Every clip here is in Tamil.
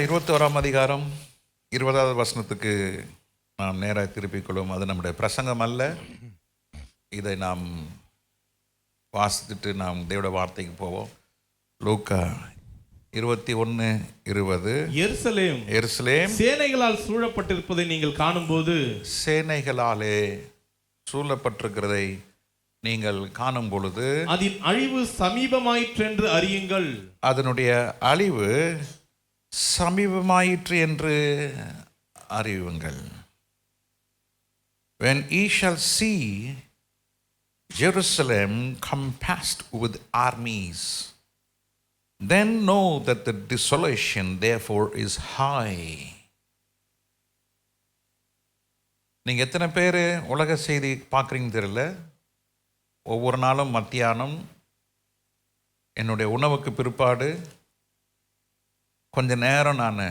21 அதிகாரம் 20வது வசனத்துக்கு நாம் நேராக திருப்பிக் கொள்வோம். அது நம்முடைய பிரசங்கம் அல்ல. இதை நாம் வாசித்துட்டு நாம் தேவனுடைய வார்த்தைக்கு போவோம். லூக்கா 21:20. எருசலேம் சேனைகளால் சூழப்பட்டிருப்பதை நீங்கள் காணும்போது, சேனைகளாலே சூழப்பட்டிருக்கிறதை நீங்கள் காணும் பொழுது, அதன் அழிவு சமீபமாயிற்று என்று அறியுங்கள். அதனுடைய அழிவு சமீபமாயிற்று என்று அறிவுங்கள். When ye shall see Jerusalem compassed with armies, then know that the desolation therefore is high. நீங்கள் எத்தனை பேர் உலக செய்தி பார்க்குறீங்க தெரியல. ஒவ்வொரு நாளும் மத்தியானம் என்னுடைய உணவுக்கு பிற்பாடு கொஞ்ச நேரம் நான்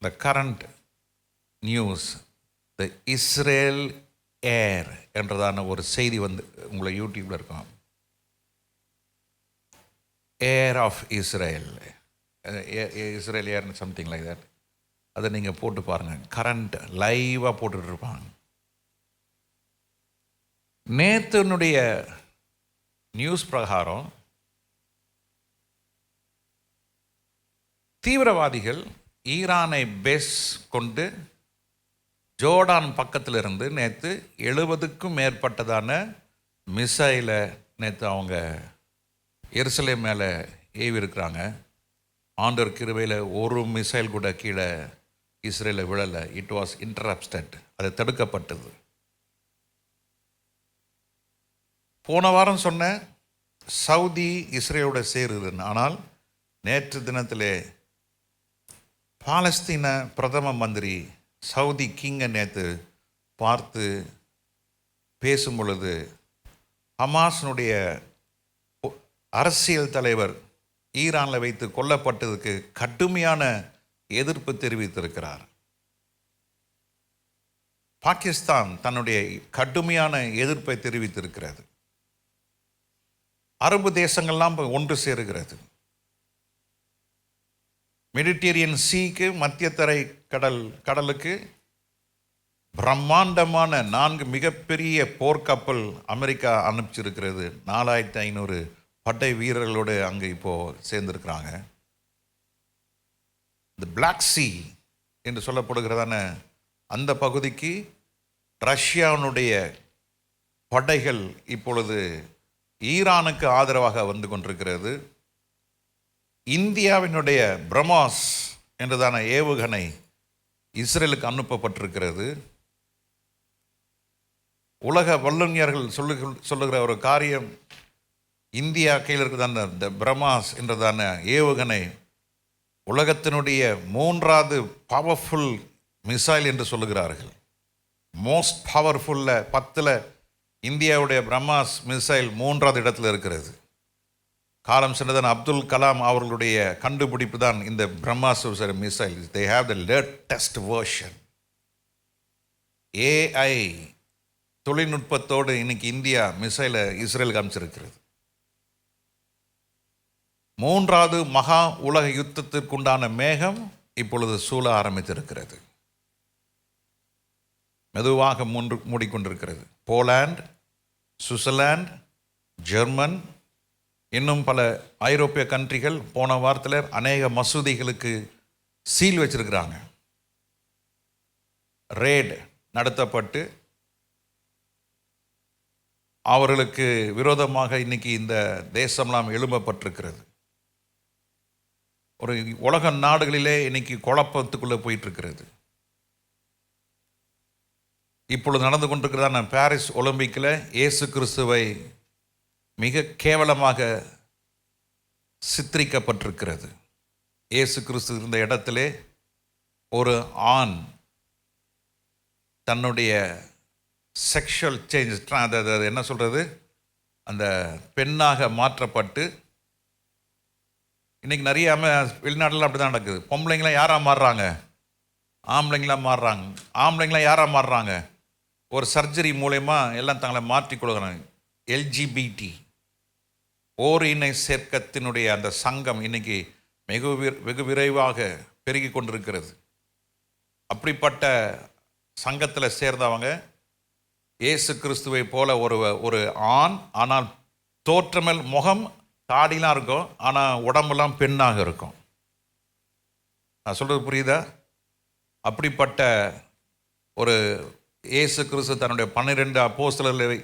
the current news, the Israel air என்றதான ஒரு செய்தி வந்து உங்களை யூடியூப்பில் இருக்கும். ஏர் ஆஃப் இஸ்ரேல், இஸ்ரேல் ஏர்னு சம்திங் லைக் தட். அதை நீங்கள் போட்டு பாருங்கள். கரண்ட் லைவாக போட்டுட்ருப்பாங்க. நேற்றுனுடைய நியூஸ் பிரகாரம் தீவிரவாதிகள் ஈரானை பேஸ் கொண்டு ஜோர்டான் பக்கத்தில் இருந்து நேற்று 70க்கும் மேற்பட்டதான மிசைலை நேற்று அவங்க எருசலேம் மேலே ஏவி இருக்கிறாங்க. ஆண்டவர் கிருபையில் ஒரு மிசைல் கூட கீழே இஸ்ரேலில் விழலை. இட் வாஸ் இன்டரப்டட், அது தடுக்கப்பட்டது. போன வாரம் சொன்ன சவுதி இஸ்ரேலோட சேருதுன்னு. ஆனால் நேற்று தினத்திலே பாலஸ்தீன பிரதம மந்திரி சவுதி கிங்கை நேற்று பார்த்து பேசும் பொழுது ஹமாஸினுடைய அரசியல் தலைவர் ஈரானில் வைத்து கொல்லப்பட்டதுக்கு கடுமையான எதிர்ப்பு தெரிவித்திருக்கிறார். பாகிஸ்தான் தன்னுடைய கடுமையான எதிர்ப்பை தெரிவித்திருக்கிறது. அரபு தேசங்கள்லாம் ஒன்று சேருகிறது. மெடிட்டேரியன் சீக்கு, மத்திய தரை கடலுக்கு பிரம்மாண்டமான 4 மிகப்பெரிய போர்க்கப்பல் அமெரிக்கா அனுப்பிச்சிருக்கிறது. 4500 படை வீரர்களோடு அங்கே இப்போது சேர்ந்துருக்கிறாங்க. இந்த பிளாக் சி என்று சொல்லப்படுகிறதான அந்த பகுதிக்கு ரஷ்யாவுடைய படைகள் இப்பொழுது ஈரானுக்கு ஆதரவாக வந்து கொண்டிருக்கிறது. இந்தியாவினுடைய பிரம்மாஸ் என்றதான ஏவுகணை இஸ்ரேலுக்கு அனுப்பப்பட்டிருக்கிறது. உலக வல்லுநர்கள் சொல்லுகிற ஒரு காரியம், இந்தியா கையில் இருக்கிறதான இந்த பிரம்மாஸ் என்றதான ஏவுகணை உலகத்தினுடைய 3வது பவர்ஃபுல் மிசைல் என்று சொல்லுகிறார்கள். மோஸ்ட் பவர்ஃபுல்ல 10ல் இந்தியாவுடைய பிரம்மாஸ் மிசைல் 3வது இடத்துல இருக்கிறது. காலம் சென்றதான அப்துல் கலாம் அவர்களுடைய கண்டுபிடிப்பு தான் இந்த BrahMos missile. They have the latest version. AI தொழில்நுட்பத்தோடு இன்னைக்கு இந்தியா மிசைலை இஸ்ரேலுக்கு அமைச்சிருக்கிறது. 3வது மகா உலக யுத்தத்திற்குண்டான மேகம் இப்பொழுது சூழ ஆரம்பித்திருக்கிறது. மெதுவாக மூடிக்கொண்டிருக்கிறது. போலாந்து, சுவிட்சர்லாந்து, ஜெர்மன், இன்னும் பல ஐரோப்பிய கண்ட்ரிகள் போன வாரத்தில் அநேக மசூதிகளுக்கு சீல் வச்சிருக்கிறாங்க. ரேட் நடத்தப்பட்டு அவர்களுக்கு விரோதமாக இன்னைக்கு இந்த தேசம்லாம் எழும்பப்பட்டிருக்கிறது. ஒரு உலக நாடுகளிலே இன்னைக்கு குழப்பத்துக்குள்ளே போயிட்டு இருக்கிறது. இப்பொழுது நடந்து கொண்டிருக்கிறதான பாரிஸ் ஒலிம்பிக்கில் இயேசு கிறிஸ்துவை மிக கேவலமாக சித்தரிக்கப்பட்டிருக்கிறது. இயேசு கிறிஸ்து இருந்த இடத்திலே ஒரு ஆண் தன்னுடைய செக்ஷுவல் சேஞ்ச், என்ன சொல்கிறது, அந்த பெண்ணாக மாற்றப்பட்டு இன்றைக்கி நிறைய வெளிநாட்டில் அப்படி தான் நடக்குது. பொம்பளைங்களாம் யாராக மாறுறாங்க? ஆம்பளைங்களாம் மாறுறாங்க. ஆம்பளைங்களாம் யாராக மாறுறாங்க? ஒரு சர்ஜரி மூலயமா எல்லாம் தங்களை மாற்றிக்கொள்கிறாங்க. எல்ஜிபிடி ஓர் இணை சேர்க்கத்தினுடைய அந்த சங்கம் இன்னைக்கு வெகு விரைவாக பெருகி கொண்டிருக்கிறது. அப்படிப்பட்ட சங்கத்தில் சேர்ந்தவங்க இயேசு கிறிஸ்துவை போல ஒரு ஆண், ஆனால் தோற்றமல் முகம் தாடிலாம் இருக்கும், ஆனால் உடம்பெல்லாம் பெண்ணாக இருக்கும். நான் சொல்கிறது புரியுதா? அப்படிப்பட்ட ஒரு இயேசு கிறிஸ்து தன்னுடைய 12 அப்போஸ்தலர்களை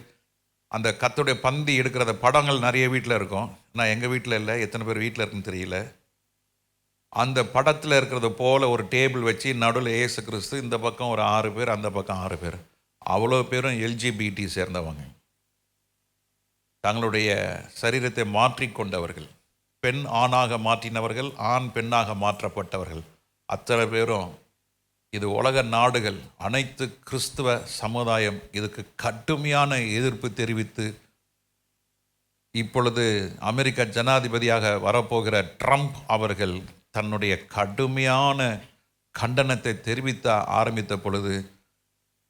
அந்த கர்த்தருடைய பந்தி எடுக்கிற படங்கள் நிறைய வீட்டில் இருக்கும். நான் எங்கள் வீட்டில் இல்லை, எத்தனை பேர் வீட்டில் இருக்குன்னு தெரியல. அந்த படத்தில் இருக்கிறது போல் ஒரு டேபிள் வச்சு நடுவில் இயேசு கிறிஸ்து, இந்த பக்கம் ஒரு 6 பேர், அந்த பக்கம் 6 பேர். அவ்வளோ பேரும் எல்ஜிபிடி சேர்ந்தவங்க. தங்களுடைய சரீரத்தை மாற்றிக்கொண்டவர்கள், பெண் ஆணாக மாற்றினவர்கள், ஆண் பெண்ணாக மாற்றப்பட்டவர்கள், அத்தனை பேரும். இது உலக நாடுகள், அனைத்து கிறிஸ்துவ சமுதாயம் இதுக்கு கடுமையான எதிர்ப்பு தெரிவித்து, இப்பொழுது அமெரிக்க ஜனாதிபதியாக வரப்போகிற ட்ரம்ப் அவர்கள் தன்னுடைய கடுமையான கண்டனத்தை தெரிவித்த ஆரம்பித்த பொழுது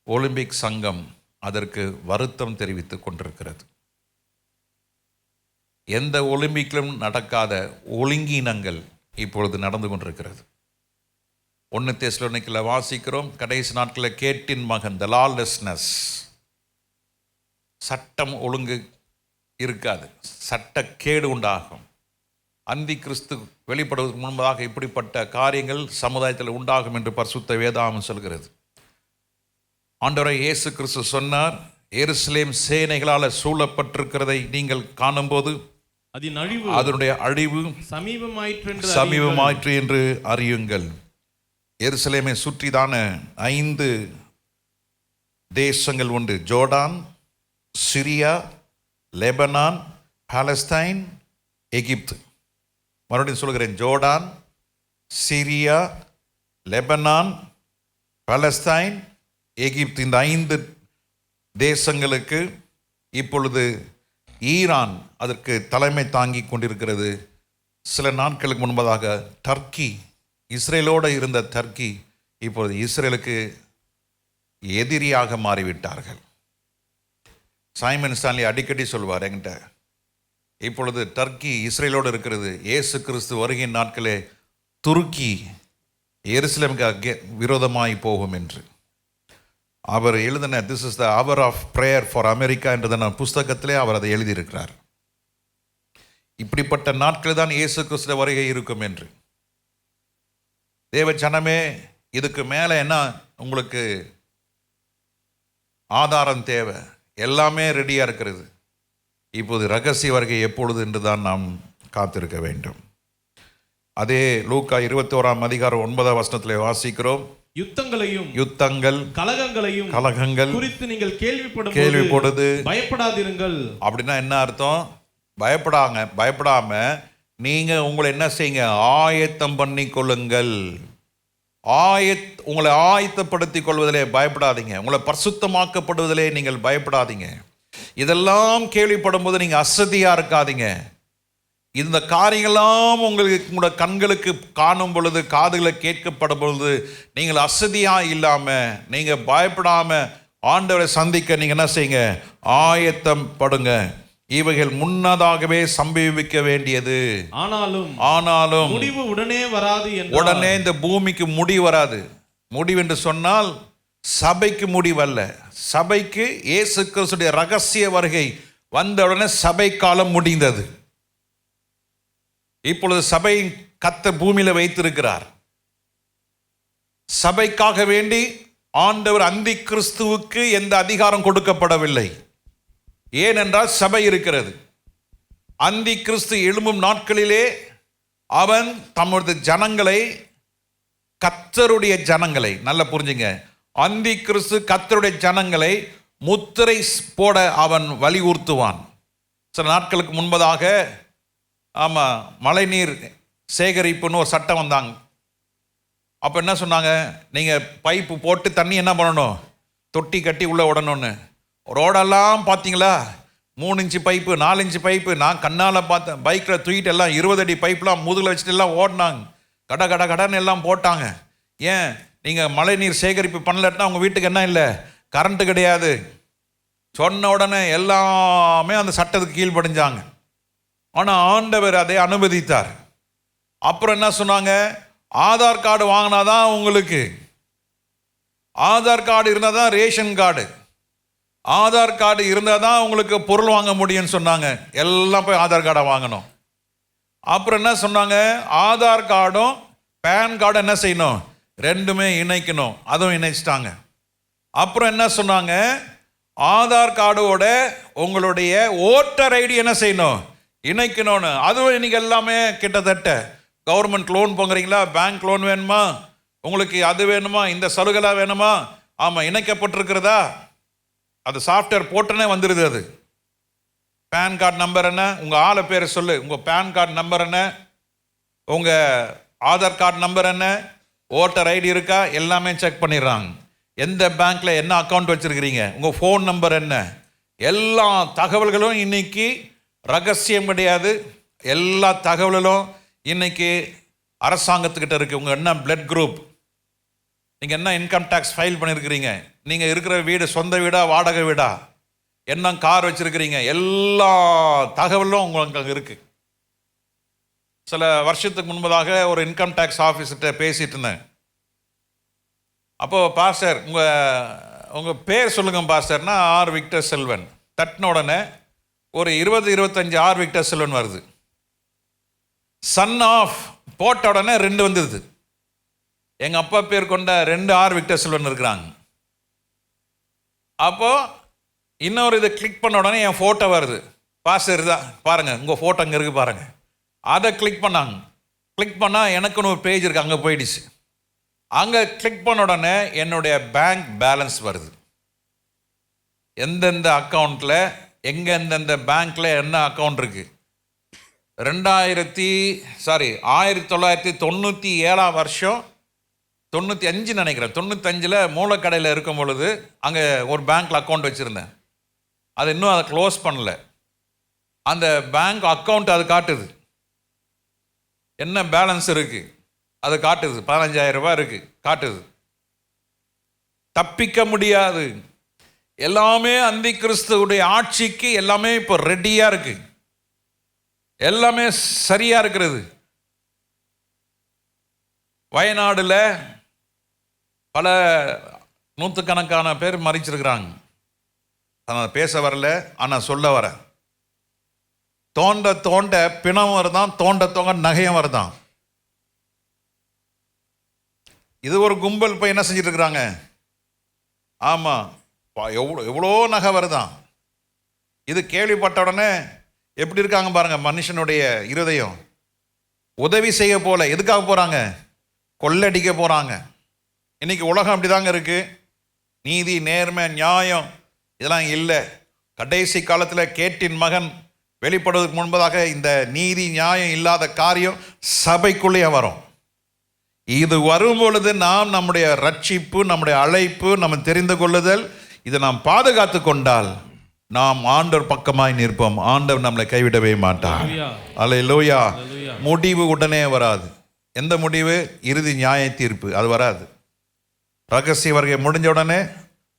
ஒலிம்பிக் சங்கம் அதற்கு வருத்தம் தெரிவித்து கொண்டிருக்கிறது. எந்த ஒலிம்பிக்கிலும் நடக்காத ஒழுங்கீனங்கள் இப்பொழுது நடந்து கொண்டிருக்கிறது. 1 தெசலோனிக்கேயில் வாசிக்கிறோம், கடைசி நாட்களில் கேட்டின் மகன், த லாலெஸ்னஸ், சட்டம் ஒழுங்கு இருக்காது, சட்டக்கேடு உண்டாகும். அந்தி கிறிஸ்து வெளிப்படுவதற்கு முன்பதாக இப்படிப்பட்ட காரியங்கள் சமுதாயத்தில் உண்டாகும் என்று பரிசுத்த வேதாகமம் சொல்கிறது. ஆண்டவரை இயேசு கிறிஸ்து சொன்னார், எருசலேம் சேனைகளால் சூழப்பட்டிருக்கிறதை நீங்கள் காணும்போது அதனுடைய அழிவு சமீபமாயிற்று என்று அறியுங்கள். எருசலேமை சுற்றிதான 5 தேசங்கள் உண்டு. ஜோர்டான், சிரியா, லெபனான், பாலஸ்தீன், எகிப்து. மறுபடியும் சொல்கிறேன், ஜோர்டான், சிரியா, லெபனான், பாலஸ்தீன், எகிப்து. இந்த 5 தேசங்களுக்கு இப்பொழுது ஈரான் அதற்கு தலைமை தாங்கி கொண்டிருக்கிறது. சில நாட்களுக்கு முன்பதாக டர்க்கி, இஸ்ரேலோடு இருந்த டர்க்கி இப்பொழுது இஸ்ரேலுக்கு எதிரியாக மாறிவிட்டார்கள். சைமன் ஸ்டான்லி அடிக்கடி சொல்வார் என்கிட்ட, இப்பொழுது டர்க்கி இஸ்ரேலோடு இருக்கிறது, இயேசு கிறிஸ்து வருகை நாட்களே துருக்கி எருசலேமுக்கு விரோதமாய் போகும் என்று. அவர் எழுதின this is the hour of prayer for America என்றதான புஸ்தகத்திலே அவர் அதை எழுதியிருக்கிறார். இப்படிப்பட்ட நாட்கள் தான் இயேசு கிறிஸ்து வருகை இருக்கும் என்று. தேவ ஜனமே, இதுக்கு மேலே என்ன உங்களுக்கு ஆதாரம் தேவை? எல்லாமே ரெடியாக இருக்கிறது. இப்போது ரகசிய வருகை எப்பொழுது என்று தான் நாம் காத்திருக்க வேண்டும். அதே லூக்கா 21ஆம் அதிகாரம் 9ஆம் வசனத்திலே வாசிக்கிறோம், யுத்தங்கள் கலகங்கள் குறித்து நீங்கள் கேள்விப்படுது பயப்படாதிருங்கள். அப்படின்னா என்ன அர்த்தம்? பயப்படாம நீங்க உங்களை என்ன செய்யுங்க? ஆயத்தம் பண்ணி கொள்ளுங்கள். உங்களை ஆயத்தப்படுத்திக் கொள்வதிலே பயப்படாதீங்க. உங்களை பரிசுத்தமாக்கப்படுவதிலே நீங்கள் பயப்படாதீங்க. இதெல்லாம் கேள்விப்படும் போது நீங்க அசதியா இருக்காதீங்க. இந்த காரியங்கள்லாம் உங்களோட கண்களுக்கு காணும் பொழுது, காதுகளை கேட்கப்படும் பொழுது நீங்கள் அசதியா இல்லாம, நீங்க பயப்படாம ஆண்டவரை சந்திக்க நீங்க என்ன செய்யுங்க? ஆயத்தம் படுங்க. இவைகள் முன்னதாகவே சம்பவிக்க வேண்டியது. ஆனாலும் முடிவு உடனே வராது. உடனே இந்த பூமிக்கு முடிவு வராது. முடிவு என்று சொன்னால் சபைக்கு முடிவல்ல. சபைக்கு இயேசு கிறிஸ்துவின் ரகசிய வருகை வந்தவுடனே சபை காலம் முடிந்தது. இப்பொழுது சபை கர்த்தர் பூமியில வைத்திருக்கிறார். சபைக்காக வேண்டி ஆண்டவர் அந்தி கிறிஸ்துவுக்கு எந்த அதிகாரம் கொடுக்கப்படவில்லை. ஏனென்றால் சபை இருக்கிறது. அந்தி கிறிஸ்து எழும்பும் நாட்களிலே அவன் தமது ஜனங்களை, கர்த்தருடைய ஜனங்களை, நல்லா புரிஞ்சுங்க, அந்தி கிறிஸ்து கர்த்தருடைய ஜனங்களை முத்திரை போட அவன் வலியுறுத்துவான். சில நாட்களுக்கு முன்பதாக மழைநீர் சேகரிப்புன்னு ஒரு சட்டம் வந்தாங்க. அப்போ என்ன சொன்னாங்க? நீங்கள் பைப்பு போட்டு தண்ணி என்ன பண்ணணும்? தொட்டி கட்டி உள்ளே விடணும்னு. ரோடெல்லாம் பார்த்தீங்களா? 3 இன்ச்சு பைப்பு, 4 இன்ச்சு பைப்பு. நான் கண்ணால் பார்த்தேன். பைக்கில் தூக்கிட்டு எல்லாம் 20 அடி பைப்லாம் முதுகில் வச்சுட்டு எல்லாம் ஓடினாங்க. கடன்னு எல்லாம் போட்டாங்க. ஏன்? நீங்கள் மழை நீர் சேகரிப்பு பண்ணலன்னா உங்கள் வீட்டுக்கு என்ன இல்லை? கரண்ட்டு கிடையாது. சொன்ன உடனே எல்லாமே அந்த சட்டத்துக்கு கீழ்ப்படிஞ்சாங்க. ஆனால் ஆண்டவர் அதை அனுமதித்தார். அப்புறம் என்ன சொன்னாங்க? ஆதார் கார்டு வாங்கினாதான் உங்களுக்கு, ஆதார் கார்டு இருந்தால் தான் ரேஷன் கார்டு, ஆதார் கார்டு இருந்தால் தான் உங்களுக்கு பொருள் வாங்க முடியும்னு சொன்னாங்க. எல்லாம் போய் ஆதார் கார்டை வாங்கணும். அப்புறம் என்ன சொன்னாங்க, ஆதார் கார்டும் பேன் கார்டும் என்ன செய்யணும், ரெண்டுமே இணைக்கணும். அதுவும் இணைச்சிட்டாங்க. அப்புறம் என்ன சொன்னாங்க, ஆதார் கார்டோட உங்களுடைய ஓட்டர் ஐடி என்ன செய்யணும், இணைக்கணும்னு. அதுவும் இன்னைக்கு எல்லாமே கிட்டத்தட்ட கவர்மெண்ட் லோன் போங்கிறீங்களா, பேங்க் லோன் வேணுமா, உங்களுக்கு அது வேணுமா, இந்த சலுகைலாம் வேணுமா, ஆமாம் இணைக்கப்பட்டிருக்கிறதா, அது சாஃப்ட்வேர் போட்டனே வந்துடுது. அது பேன் கார்டு நம்பர் என்ன, உங்கள் ஆளை பேரை சொல்லு, உங்கள் பேன் கார்டு நம்பர் என்ன, உங்கள் ஆதார் கார்டு நம்பர் என்ன, ஓட்டர் ஐடி இருக்கா, எல்லாமே செக் பண்ணிடுறாங்க. எந்த பேங்க்கில் என்ன அக்கௌண்ட் வச்சுருக்கிறீங்க, உங்கள் ஃபோன் நம்பர் என்ன, எல்லா தகவல்களும் இன்னைக்கு ரகசியம் கிடையாது. எல்லா தகவல்களும் இன்னைக்கு அரசாங்கத்துக்கிட்ட இருக்குது. உங்கள் என்ன பிளட் குரூப், நீங்கள் என்ன இன்கம் டேக்ஸ் ஃபைல் பண்ணியிருக்கிறீங்க, நீங்கள் இருக்கிற வீடு சொந்த வீடா வாடகை வீடா, என்ன கார் வச்சுருக்கிறீங்க, எல்லா தகவலும் உங்களுக்கு அங்கே இருக்குது. சில வருஷத்துக்கு முன்பதாக ஒரு இன்கம் டேக்ஸ் ஆஃபீஸர்கிட்ட பேசிகிட்டு இருந்தேன். அப்போது பாஸ்டர் உங்கள் பேர் சொல்லுங்கள் பாஸ்டர்னா ஆர் விக்டர் செல்வன். தட்டின உடனே ஒரு 20-25 ஆர் விக்டர் செல்வன் வருது. சன் ஆஃப் போட்ட உடனே 2 வந்துடுது. எங்கள் அப்பா பேர் கொண்ட 2 ஆர் விக்டர் செல்வன் இருக்கிறாங்க. அப்போது இன்னொரு இதை கிளிக் பண்ண உடனே என் ஃபோட்டோ வருது. பாஸ்டர் தான் பாருங்கள், உங்கள் ஃபோட்டோ அங்கே இருக்குது பாருங்கள். அதை கிளிக் பண்ணாங்க. கிளிக் பண்ணால் எனக்குன்னு ஒரு பேஜ் இருக்குது, அங்கே போயிடுச்சு. அங்கே கிளிக் பண்ண உடனே என்னுடைய பேங்க் பேலன்ஸ் வருது. எந்தெந்த அக்கௌண்ட்டில் எந்தெந்த பேங்க்கில் என்ன அக்கௌண்ட் இருக்குது. 1997 வருஷம் 95 நினைக்கிறேன், 95 மூலக்கடையில் இருக்கும் பொழுது அங்கே ஒரு பேங்க்கில் அக்கௌண்ட் வச்சுருந்தேன். அது இன்னும் அதை க்ளோஸ் பண்ணல. அந்த பேங்க் அக்கௌண்ட் அது காட்டுது, என்ன பேலன்ஸ் இருக்குது அது காட்டுது. 15,000 ரூபாய் இருக்குது காட்டுது. தப்பிக்க முடியாது. எல்லாமே அந்தி கிறிஸ்துவுடைய ஆட்சிக்கு எல்லாமே இப்போ ரெடியாக இருக்கு, எல்லாமே சரியாக இருக்கிறது. வயநாடுல பல நூற்றுக்கணக்கான பேர் மறிச்சிருக்கிறாங்க. நான் பேச வரல, ஆனால் சொல்ல வரேன். தோண்ட தோண்ட பிணம் வருதான், தோண்ட தோண்ட நகையும் வருதான். இது ஒரு கும்பல் போய் என்ன செஞ்சுட்டு இருக்கிறாங்க, ஆமாம் எவ்வளோ நகை வருதான். இது கேள்விப்பட்ட உடனே எப்படி இருக்காங்க பாருங்க மனுஷனுடைய இருதயம். உதவி செய்ய போல எதுக்காக போகிறாங்க, கொள்ளடிக்க போகிறாங்க. இன்னைக்கு உலகம் அப்படி தாங்க இருக்குது. நீதி நேர்மை நியாயம் இதெல்லாம் இல்லை. கடைசி காலத்தில் கேட்டின் மகன் வெளிப்படுவதற்கு முன்பதாக இந்த நீதி நியாயம் இல்லாத காரியம் சபைக்குள்ளேயே வரும். இது வரும் பொழுது நாம் நம்முடைய ரட்சிப்பு, நம்முடைய அழைப்பு, நம்ம தெரிந்து கொள்ளுதல், இதை நாம் பாதுகாத்து கொண்டால் நாம் ஆண்டவர் பக்கமாய் நிற்போம். ஆண்டவர் நம்மளை கைவிடவே மாட்டார். அல்லேலூயா. முடிவு உடனே வராது. எந்த முடிவு? இறுதி நியாய தீர்ப்பு அது வராது. ரகசிய வருகை முடிஞ்ச உடனே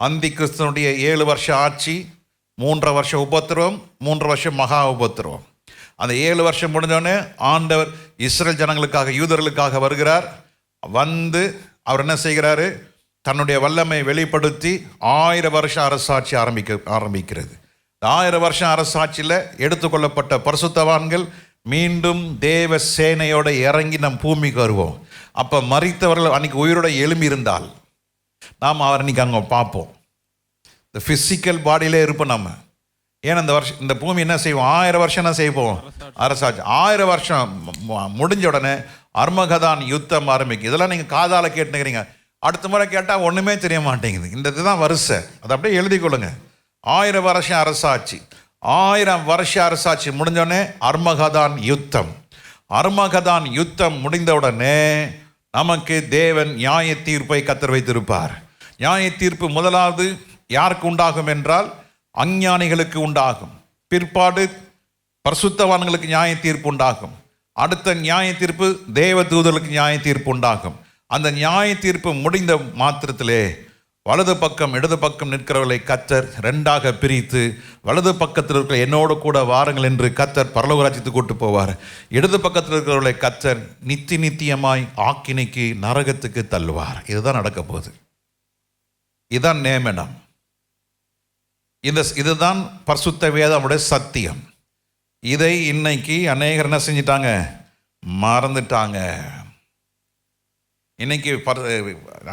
அந்தி கிறிஸ்துவனுடைய 7 வருஷம் ஆட்சி, 3 வருஷம் உபத்திரவம், 3 வருஷம் மகா உபத்திரவம். அந்த 7 வருஷம் முடிஞ்சோடனே ஆண்டவர் இஸ்ரேல் ஜனங்களுக்காக, யூதர்களுக்காக வருகிறார். வந்து அவர் என்ன செய்கிறாரு, தன்னுடைய வல்லமை வெளிப்படுத்தி 1000 வருஷம் அரசாட்சி ஆரம்பிக்கிறது. 1000 வருஷம் அரசாட்சியில் எடுத்துக்கொள்ளப்பட்ட பரிசுத்தவான்கள் மீண்டும் தேவ சேனையோட இறங்கி நம் பூமிக்கு வருவோம். அப்போ மரித்தவர்கள் அன்னைக்கு உயிரோட எழும்பி இருந்தால் நாம் அவர் அன்னைக்கு அங்கே பார்ப்போம். இந்த ஃபிசிக்கல் பாடியிலே இருப்போம் நம்ம. ஏன்னா இந்த பூமி என்ன செய்வோம், 1000 வருஷம் என்ன செய்வோம், அரசாட்சி. 1000 வருஷம் முடிஞ்ச உடனே அர்மகதான் யுத்தம் ஆரம்பிக்கும். இதெல்லாம் நீங்கள் காதால கேட்டுக்கிறீங்க. அடுத்த முறை கேட்டால் ஒன்றுமே தெரிய மாட்டேங்குது. இந்த இதுதான் வரிசை, அதை அப்படியே எழுதி கொள்ளுங்க. 1000 வருஷம் அரசாட்சி, 1000 வருஷ அரசாட்சி முடிஞ்சோடனே அர்மகதான் யுத்தம். அர்மகதான் யுத்தம் முடிந்தவுடனே நமக்கு தேவன் நியாய தீர்ப்பை கத்தர் வைத்திருப்பார். நியாய தீர்ப்பு முதலாவது யாருக்கு உண்டாகும் என்றால் அஞ்ஞானிகளுக்கு உண்டாகும். பிற்பாடு பரிசுத்தவான்களுக்கு நியாய தீர்ப்பு உண்டாகும். அடுத்த நியாய தீர்ப்பு தேவ தூதர்களுக்கு நியாய தீர்ப்பு உண்டாகும். அந்த நியாய தீர்ப்பு முடிந்த மாத்திரத்திலே வலது பக்கம் இடது பக்கம் நிற்கிறவர்களை கர்த்தர் ரெண்டாக பிரித்து, வலது பக்கத்தில் இருக்கிற என்னோடு கூட வாருங்கள் என்று கர்த்தர் பரலோக ராஜ்யத்துக்கு கூட்டு போவார். இடது பக்கத்தில் இருக்கிறவர்களை கர்த்தர் நித்தியமாய் ஆக்கினைக்கு நரகத்துக்கு தள்ளுவார். இதுதான் நடக்க போகுது. இதுதான் நியமனம். இதுதான் பரிசுத்த வேதமுடைய சத்தியம். இதை இன்னைக்கு அநேகர் என்ன செஞ்சிட்டாங்க? மறந்துட்டாங்க. இன்னைக்கு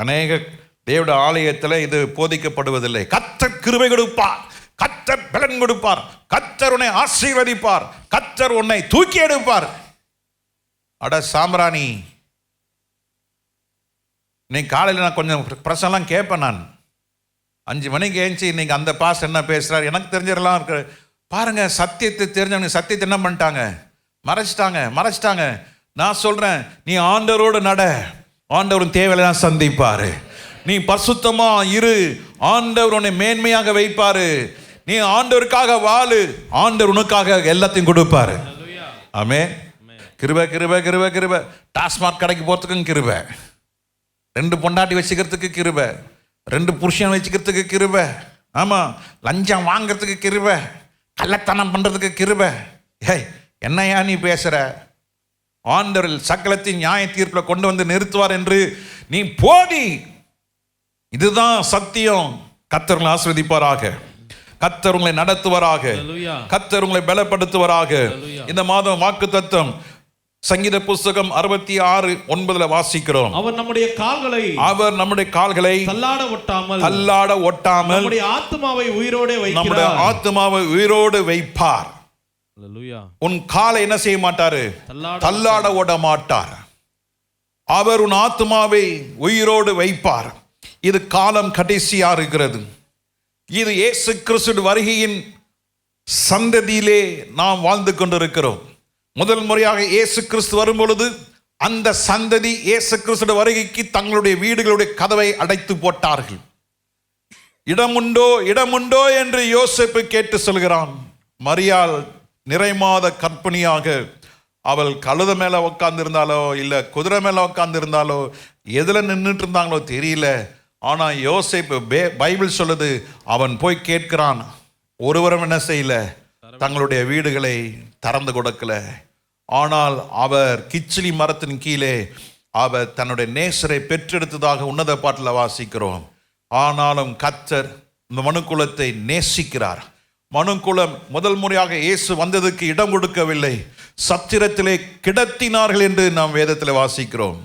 அநேக தேவனுடைய ஆலயத்தில் இது போதிக்கப்படுவதில்லை. கர்த்தர் கிருபை கொடுப்பார், கர்த்தர் பலன் கொடுப்பார், கர்த்தர் உன்னை ஆசீர்வதிப்பார், கர்த்தர் உன்னை தூக்கி எடுப்பார். அட சாம்பிராணி, இன்னைக்கு காலையில் நான் கொஞ்சம் பிரசங்கெல்லாம் கேட்பேன். நான் 5 மணிக்கு ஏஞ்சி இன்னைக்கு அந்த பாஸ் என்ன பேசுகிறார் எனக்கு தெரிஞ்சதெல்லாம் இருக்கு. பாருங்க, சத்தியத்தை தெரிஞ்சவங்க சத்தியத்தை என்ன பண்ணிட்டாங்க? மறைச்சிட்டாங்க. நான் சொல்றேன், நீ ஆண்டவரோடு நட, ஆண்டவரின் தேவையெல்லாம் சந்திப்பாரு. நீ பரிசுத்தமா இரு, ஆண்டவர் உன்னை மேன்மையாக வைப்பாரு. நீ ஆண்டவருக்காக வாழு, ஆண்டவர் உனக்காக எல்லாத்தையும் கொடுப்பாரு. ஆமென். கிருபை கிருபை கிருபை கிருபை. டாஸ்மாக் கடைக்கு போறதுக்கும் கிருபை, 2 பொண்டாட்டி வச்சுக்கிறதுக்கு கிருபை, 2 புருஷன் வச்சுக்கிறதுக்கு கிருபை, ஆமா, லஞ்சம் வாங்கிறதுக்கு கிருபை, கள்ளத்தனம் பண்றதுக்கு கிருபை. ஏய், என்னையா நீ பேசுற? ஆண்டவர் சகலத்தின் நியாய தீர்ப்புல கொண்டு வந்து நிறுத்துவார் என்று நீ போதி. இதுதான் சத்தியம். கர்த்தர் உங்களை ஆசீர்வதிப்பாராக, கர்த்தர் உங்களை நடத்துவாராக, கர்த்தர் உங்களை பலப்படுத்துவாராக. இந்த மாதம் வாக்குத்தத்தம் சங்கீத புஸ்தகம் 66:9 வாசிக்கிறோம். அவர் நம்முடைய கால்களை தள்ளாட ஒட்டாமல் நம்முடைய ஆத்துமாவை உயிரோடு வைப்பார். உன் காலை என்ன செய்ய மாட்டாரு? தள்ளாட ஓட மாட்டார். அவர் உன் ஆத்துமாவை உயிரோடு வைப்பார். இது காலம் கடைசியா இருக்கிறது. இது இயேசு கிறிஸ்து வருகையின் சந்ததியிலே நாம் வாழ்ந்து கொண்டிருக்கிறோம். முதல் முறையாக இயேசு கிறிஸ்து வரும் பொழுது அந்த சந்ததி இயேசு கிறிஸ்து வருகைக்கு தங்களுடைய வீடுகளுடைய கதவை அடைத்து போட்டார்கள். இடமுண்டோ என்று யோசேப்பு கேட்டு சொல்கிறான். மரியாள் நிறைமாத கர்ப்பிணியாக அவள் கழுத மேல உட்கார்ந்து இருந்தாலோ இல்ல குதிரை மேல உட்கார்ந்து இருந்தாலோ எதுல நின்றுட்டு இருந்தாங்களோ தெரியல. ஆனா யோசேப்பு, பைபிள் சொல்லுது, அவன் போய் கேட்கிறான். ஒருவரும் என்ன செய்யல? தங்களுடைய வீடுகளை திறந்து கொடுக்கல. ஆனால் அவர் கிச்சிலி மரத்தின் கீழே அவர் தன்னுடைய நேசரை பெற்றெடுத்ததாக உன்னத பாட்டில் வாசிக்கிறோம். ஆனாலும் கர்த்தர் இந்த மனுக்குலத்தை நேசிக்கிறார். மனுக்குலம் முதல் முறையாக இயேசு வந்ததுக்கு இடம் கொடுக்கவில்லை, சத்திரத்திலே கிடத்தினார்கள் என்று நாம் வேதத்தில் வாசிக்கிறோம்.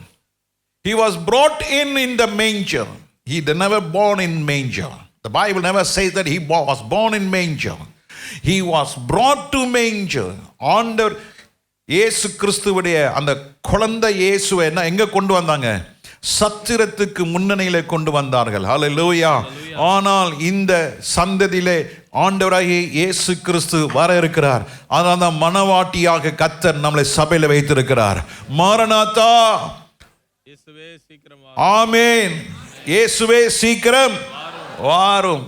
He was brought in the manger. He never born in manger. The Bible never says that he was born in manger. He was brought to manger. ஆண்டவர் இயேசு கிறிஸ்துவுடைய அந்த குழந்தை இயேசுவை எங்க கொண்டு வந்தாங்க? சத்திரத்துக்கு முன்னணியிலே கொண்டு வந்தார்கள். ஹல்லேலூயா. ஆனால் இந்த சந்ததியிலே ஆண்டவராகிய இயேசு கிறிஸ்து வர இருக்கிறார். அதனால தான் மனவாட்டியாக கர்த்தர் நம்மளை சபையில வைத்திருக்கிறார். மாரநாதா, இயேசுவே சீக்கிரம் வாரும். ஆமென். இயேசுவே சீக்கிரம் வாரும்.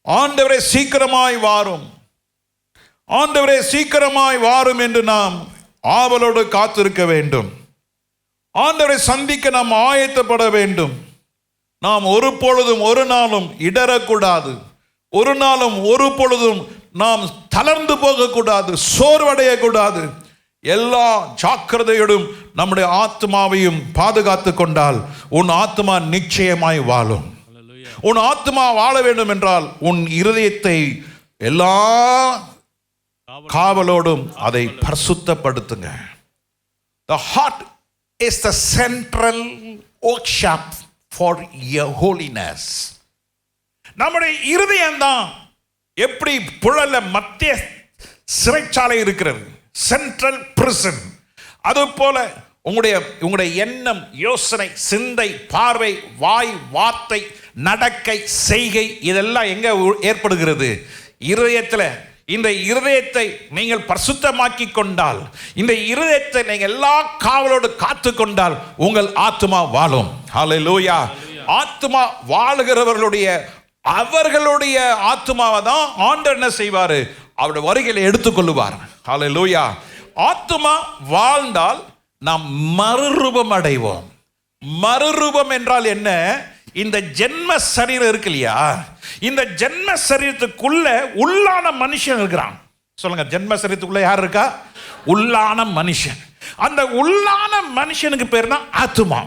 ஆண்டவரே சீக்கிரமாய் வாரும், ஆண்டவரே சீக்கிரமாய் வாரும் என்று நாம் ஆவலோடு காத்திருக்க வேண்டும். ஆண்டவரை சந்திக்க நாம் ஆயத்தப்பட வேண்டும். நாம் ஒரு பொழுதும் ஒரு நாளும் இடரக்கூடாது. ஒரு நாளும் ஒரு பொழுதும் நாம் தளர்ந்து போகக்கூடாது, சோர்வடையக்கூடாது. எல்லா ஜாக்கிரதையோடும் நம்முடைய ஆத்மாவையும் பாதுகாத்து கொண்டால் உன் ஆத்மா நிச்சயமாய் வாழும். உன் ஆத்மா வாழ வேண்டும் என்றால் உன் இருதயத்தை எல்லா காவலோடும் அதை பரிசுத்தப்படுத்துங்க. The heart is the central workshop for your holiness. நம்முடைய இருதயம் தான் எப்படி புழல மத்திய சிறைச்சாலை இருக்கிறது, சென்ட்ரல் பிரிசன். அது போல உங்களுடைய எண்ணம், யோசனை, சிந்தை, பார்வை, வாய், வார்த்தை, நடக்கை, செய்கை இதெல்லாம் எங்க ஏற்படுகிறது? இருதயத்தில். இந்த இருதயத்தை நீங்கள் பரிசுத்தமாக்கி கொண்டால், இந்த இருதயத்தை நீங்கள் எல்லா காவலோடு காத்து கொண்டால் உங்கள் ஆத்மா வாழும். ஹல்லேலூயா. ஆத்மா வாழுகிறவர்களுடைய அவர்களுடைய ஆத்மாவை தான் ஆண்டவர் என்ன செய்வார்? அவருடைய வருகையில எடுத்துக்கொள்ளுவார். ஹல்லேலூயா. ஆத்மா வாழ்ந்தால் நாம் மறுரூபம் அடைவோம். மறுரூபம் என்றால் என்ன? இந்த ஜென்ம சரீரம் இருக்கு இல்லையா, இந்த ஜென்ம சரீரத்துக்குள்ள உள்ளான மனுஷன் இருக்கிறான். சொல்லுங்க, ஜென்ம சரீரத்துக்குள்ள யார் இருக்கா? உள்ளான மனுஷன். அந்த உள்ளான மனுஷனுக்கு பேர் தான் ஆத்துமா.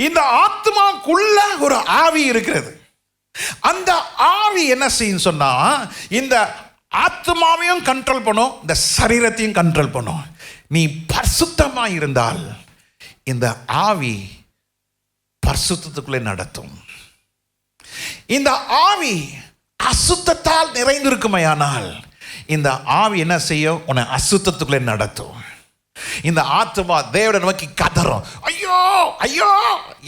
இந்த ஆத்மாக்குள்ள ஒரு ஆவி இருக்கிறது. அந்த ஆவி என்ன செய்யும் சொன்னா, இந்த ஆத்மாவையும் கண்ட்ரோல் பண்ணும், இந்த சரீரத்தையும் கண்ட்ரோல் பண்ணும். நீ பரிசுத்தமா இருந்தால் இந்த ஆவி பரிசுத்தத்துக்குள்ளே நடத்தும். இந்த ஆவி அசுத்தத்தால் நிறைந்திருக்குமையானால் இந்த ஆவி என்ன செய்யும்? உன்னை அசுத்தத்துக்குள்ளே நடத்தும். இந்த ஆத்மா தேவனை நோக்கி கதறும், ஐயோ ஐயோ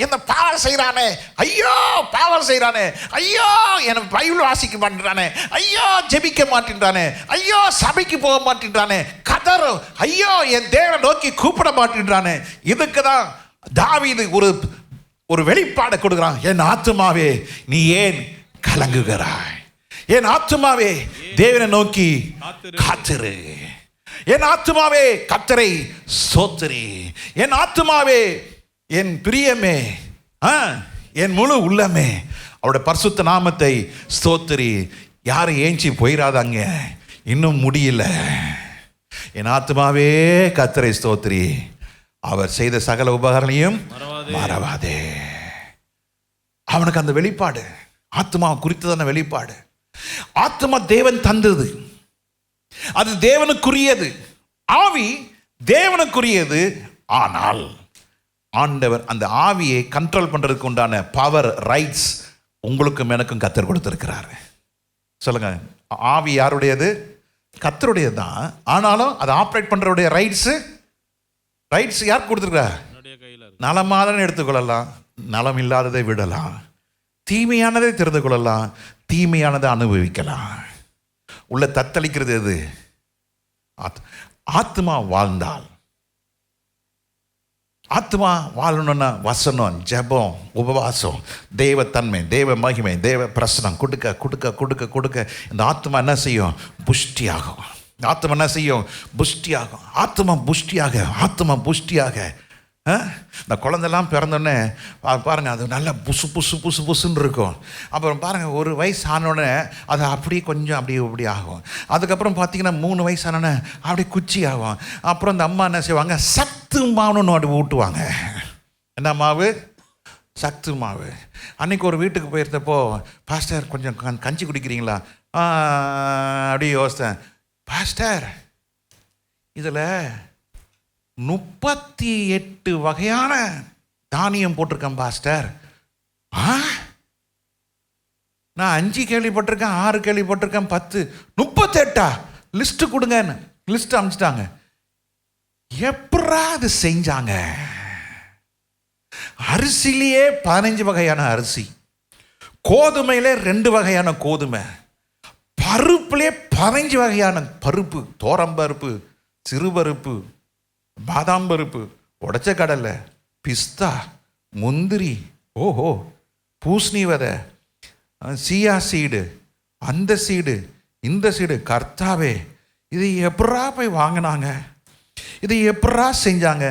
என்ன பாவம் செய்யறானே, ஐயோ பாவம் செய்யறானே, ஐயோ என்ன பைபிள் வாசிக்க மாட்டேன்றானே, ஐயோ ஜெபிக்க மாட்டேன்றானே, ஐயோ சபைக்கு போக மாட்டேன்றானே, கதறும், ஐயோ என் தேவனை நோக்கி கூப்பிட மாட்டேன்றானே. இதுக்கு தான் தாவீது ஒரு வெளிப்பாடு கொடுக்குறான். என் ஆத்துமாவே நீ ஏன் கலங்குகிறாய்? என் ஆத்துமாவே தேவனை நோக்கி காத்திரு. என் ஆத்துமாவே கர்த்தரை ஸ்தோத்திரி. என் ஆத்துமாவே என் பிரியமே, என் முழு உள்ளமே அவருடைய பரிசுத்த நாமத்தை ஸ்தோத்திரி. யாரும் ஏஞ்சி போயிடாதாங்க, இன்னும் முடியல. என் ஆத்துமாவே கர்த்தரை ஸ்தோத்திரி, அவர் செய்த சகல உபகாரங்களையும் மறவாதே. அவனுக்கு அந்த வெளிப்பாடு, ஆத்மா குறித்ததான வெளிப்பாடு. ஆத்மா தேவன் தந்தது, அது தேவனுக்குரியது. ஆவி தேவனுக்குரியது. ஆனால் ஆண்டவர் அந்த ஆவியை கண்ட்ரோல் பண்றதுக்கு உண்டான பவர், ரைட்ஸ் உங்களுக்கும் எனக்கும் கர்த்தர் கொடுத்திருக்கிறார். சொல்லுங்க, ஆவி யாருடையது? கர்த்தருடையது தான். ஆனாலும் அதை ஆப்ரேட் பண்றதுடைய ரைட்ஸ் யார் கொடுத்திருக்கிறார்? நலமானதை எடுத்துக்கொள்ளலாம், நலம் இல்லாததை விடலாம், தீமையானதை தெரிந்து கொள்ளலாம், தீமையானதை அனுபவிக்கலாம். உள்ள தத்தளிக்கிறது எது? ஆத்மா வாழ்ந்தால். ஆத்மா வாழணும்னா வசனம், ஜெபம், உபவாசம், தெய்வத்தன்மை, தெய்வ மகிமை, தெய்வ பிரசனம் கொடுக்க கொடுக்க கொடுக்க கொடுக்க இந்த ஆத்மா என்ன செய்யும்? புஷ்டியாகும். ஆத்மா என்ன செய்யும்? புஷ்டியாகும். ஆத்மா புஷ்டியாக இந்த குழந்தெல்லாம் பிறந்தோடனே பாருங்கள், அது நல்லா புசுன்னு இருக்கும். அப்புறம் பாருங்கள், ஒரு வயசு ஆனோடனே அது அப்படியே கொஞ்சம் அப்படி ஆகும். அதுக்கப்புறம் பார்த்தீங்கன்னா 3 வயசு ஆனோடனே அப்படி குச்சி ஆகும். அப்புறம் இந்த அம்மா என்ன செய்வாங்க? சத்து மாவுன்னு அப்படி ஊட்டுவாங்க. என்ன மாவு? சத்து மாவு. அன்றைக்கி ஒரு வீட்டுக்கு போயிருந்தப்போ, பாஸ்டர் கொஞ்சம் கஞ்சி குடிக்கிறீங்களா? அப்படி யோசித்தேன். பாஸ்டர், இதில் 38 வகையான தானியம் போட்டிருக்கேன் பாஸ்டர். நான் 5 கேள்விப்பட்டிருக்கேன், 6 கேள்விப்பட்டிருக்கேன், 10, 38 லிஸ்ட் கொடுங்கன்னு லிஸ்ட் அனுப்பிச்சிட்டாங்க. எப்படா அது செஞ்சாங்க? அரிசிலேயே 15 வகையான அரிசி, கோதுமையிலே 2 வகையான கோதுமை, பருப்புலேயே 15 வகையான பருப்பு, தோரம்பருப்பு, சிறுபருப்பு, பாதாம் பருப்பு, உடைச்ச கடலை, பிஸ்தா, முந்திரி, பூசணி விதை, சியா சீடு, அந்த சீடு, இந்த சீடு. கர்த்தாவே, இது எப்படா போய் வாங்கினாங்க? இது எப்படா செஞ்சாங்க?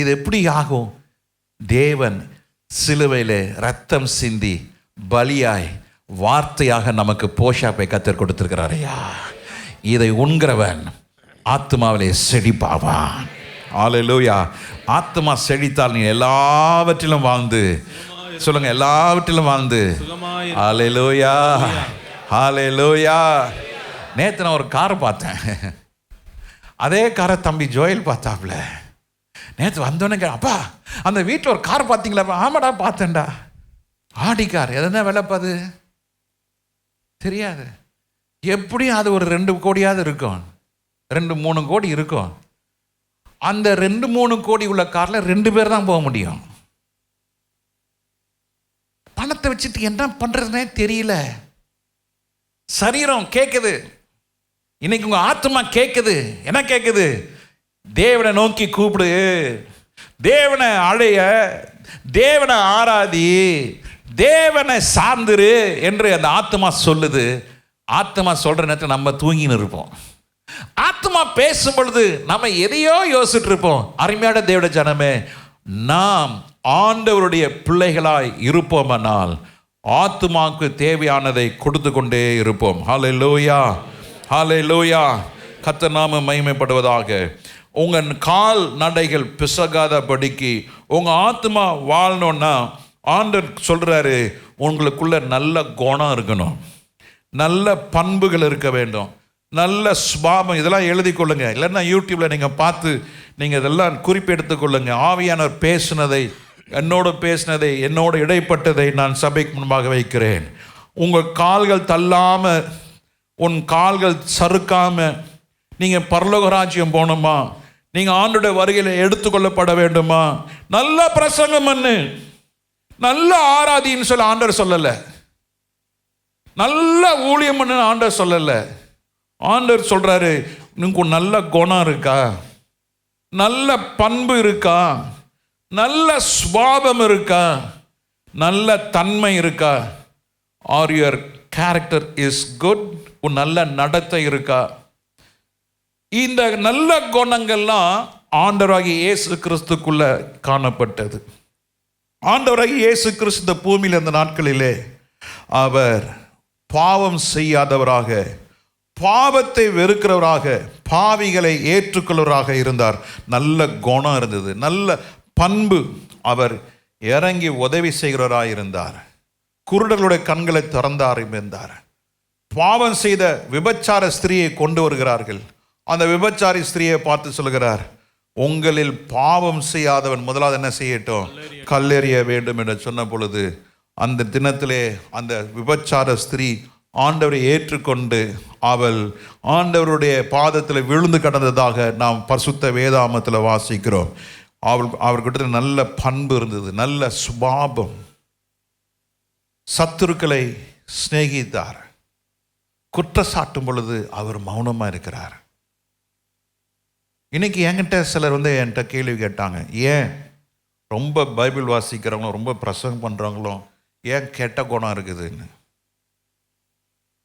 இது எப்படி ஆகும்? தேவன் சிலுவையில் ரத்தம் சிந்தி பலியாய் வார்த்தையாக நமக்கு போஷாப்பை கத்தர் கொடுத்திருக்கிறாரையா. இதை உண்கிறவன் ஆத்மாவிலே செழிப்பாவான். ஹல்லேலூயா. ஆத்மா செழித்தால் நீ எல்லாவற்றிலும் வாழ்ந்து, சொல்லுங்க, எல்லாவற்றிலும் வாழ்ந்து. ஹல்லேலூயா, ஹல்லேலூயா. நேற்று நான் ஒரு காரை பார்த்தேன். அதே காரை தம்பி ஜோயல் பார்த்தாப்புல. நேற்று வந்தோன்னே, அப்பா அந்த வீட்டில் ஒரு கார் பார்த்தீங்களா? ஆமாடா பார்த்தேன்டா. Audi car. எதுனா விலைப்பாது தெரியாது. எப்படியும் அது ஒரு 2 கோடியாவது இருக்கும், 2-3 கோடி இருக்கும். அந்த 2-3 கோடி உள்ள காரில் 2 பேர் தான் போக முடியும். பணத்தை வச்சுட்டு என்ன பண்றதுனே தெரியல. சரீரம் கேட்குது. இன்னைக்கு உங்க ஆத்மா கேட்குது. என்ன கேட்குது? தேவனை நோக்கி கூப்பிடு, தேவனை அழைய, தேவனை ஆராதி, தேவனை சார்ந்துரு என்று அந்த ஆத்மா சொல்லுது. ஆத்மா சொல்ற நேரத்தில் நம்ம தூங்கின்னு இருப்போம். ஆத்மா பேசும் பொழுது நம்ம எதையோ யோசிச்சுட்டு இருப்போம். அருமையான தேவனுடைய ஜனமே, நாம் ஆண்டவருடைய பிள்ளைகளாய் இருப்போமானால் ஆத்மாவுக்கு தேவையானதை கொடுத்து கொண்டே இருப்போம். ஹல்லேலூயா, ஹல்லேலூயா. கர்த்தர் நாமம் மகிமைப்படுவதாக. உங்கள் கால் நடைகள் பிசகாதபடிக்கு உங்கள் ஆத்மா வாழணும்னா ஆண்டவர் சொல்கிறாரு, உங்களுக்குள்ள நல்ல குணம் இருக்கணும், நல்ல பண்புகள் இருக்க வேண்டும், நல்ல சுபாவம். இதெல்லாம் எழுதி கொள்ளுங்க, இல்லைன்னா யூடியூப்பில் நீங்கள் பார்த்து நீங்கள் இதெல்லாம் குறிப்பெடுத்து கொள்ளுங்க. ஆவியானவர் பேசினதை, என்னோடு இடைப்பட்டதை நான் சபைக்கு முன்பாக வைக்கிறேன். உங்கள் கால்கள் தள்ளாமல், உன் கால்கள் சறுக்காமல் நீங்கள் பரலோக ராஜ்யம் போகணுமா, நீங்கள் ஆண்டோட வருகையில் எடுத்துக்கொள்ளப்பட வேண்டுமா, நல்ல பிரசங்கம் பண்ணு, நல்ல ஆராதின்னு சொல்ல ஆண்டவர் சொல்லலை, நல்ல ஊழியம் பண்ணு ஆண்டவர் சொல்லலை. ஆண்டவர் சொல்றாரு, உங்களுக்கு நல்ல குணம் இருக்கா, நல்ல பண்பு இருக்கா, நல்ல சுபாவம் இருக்கா, நல்ல தன்மை இருக்கா, are your character is good, உன் நல்ல நடத்தை இருக்கா. இந்த நல்ல குணங்கள்லாம் ஆண்டவராகிய இயேசு கிறிஸ்துக்குள்ள காணப்பட்டது. ஆண்டவராகிய இயேசு கிறிஸ்து இந்த பூமியில் இந்த நாட்களிலே அவர் பாவம் செய்யாதவராக, பாவத்தை வெறுக்கிறவராக, பாவிகளை ஏற்றுக்கொள்வராக இருந்தார். நல்ல குணம் இருந்தது, நல்ல பண்பு. அவர் இறங்கி உதவி செய்கிறவராக இருந்தார். குருடர்களுடைய கண்களை திறந்து ஆரம்பித்தார். பாவம் செய்த விபச்சார ஸ்திரியை கொண்டு வருகிறார்கள். அந்த விபச்சாரி ஸ்திரியை பார்த்து சொல்கிறார், உங்களில் பாவம் செய்யாதவன் முதலாவது என்ன செய்யட்டும், கல்லெறிய வேண்டும் என்று சொன்ன பொழுது அந்த தினத்திலே அந்த விபச்சார ஸ்திரீ ஆண்டவரை ஏற்றுக்கொண்டு அவள் ஆண்டவருடைய பாதத்தில் விழுந்து கிடந்ததாக நாம் பரிசுத்த வேதாமத்தில் வாசிக்கிறோம். அவர்கிட்ட நல்ல பண்பு இருந்தது, நல்ல சுபாவம். சத்துருக்களை சிநேகித்தார். குற்றச்சாட்டும் பொழுது அவர் மௌனமாக இருக்கிறார். இன்னைக்கு என்கிட்ட சிலர் என்கிட்ட கேள்வி கேட்டாங்க, ஏன் ரொம்ப பைபிள் வாசிக்கிறவங்களும் ரொம்ப பிரசங்கம் பண்ணுறவங்களும் ஏன் கெட்ட குணம் இருக்குதுன்னு.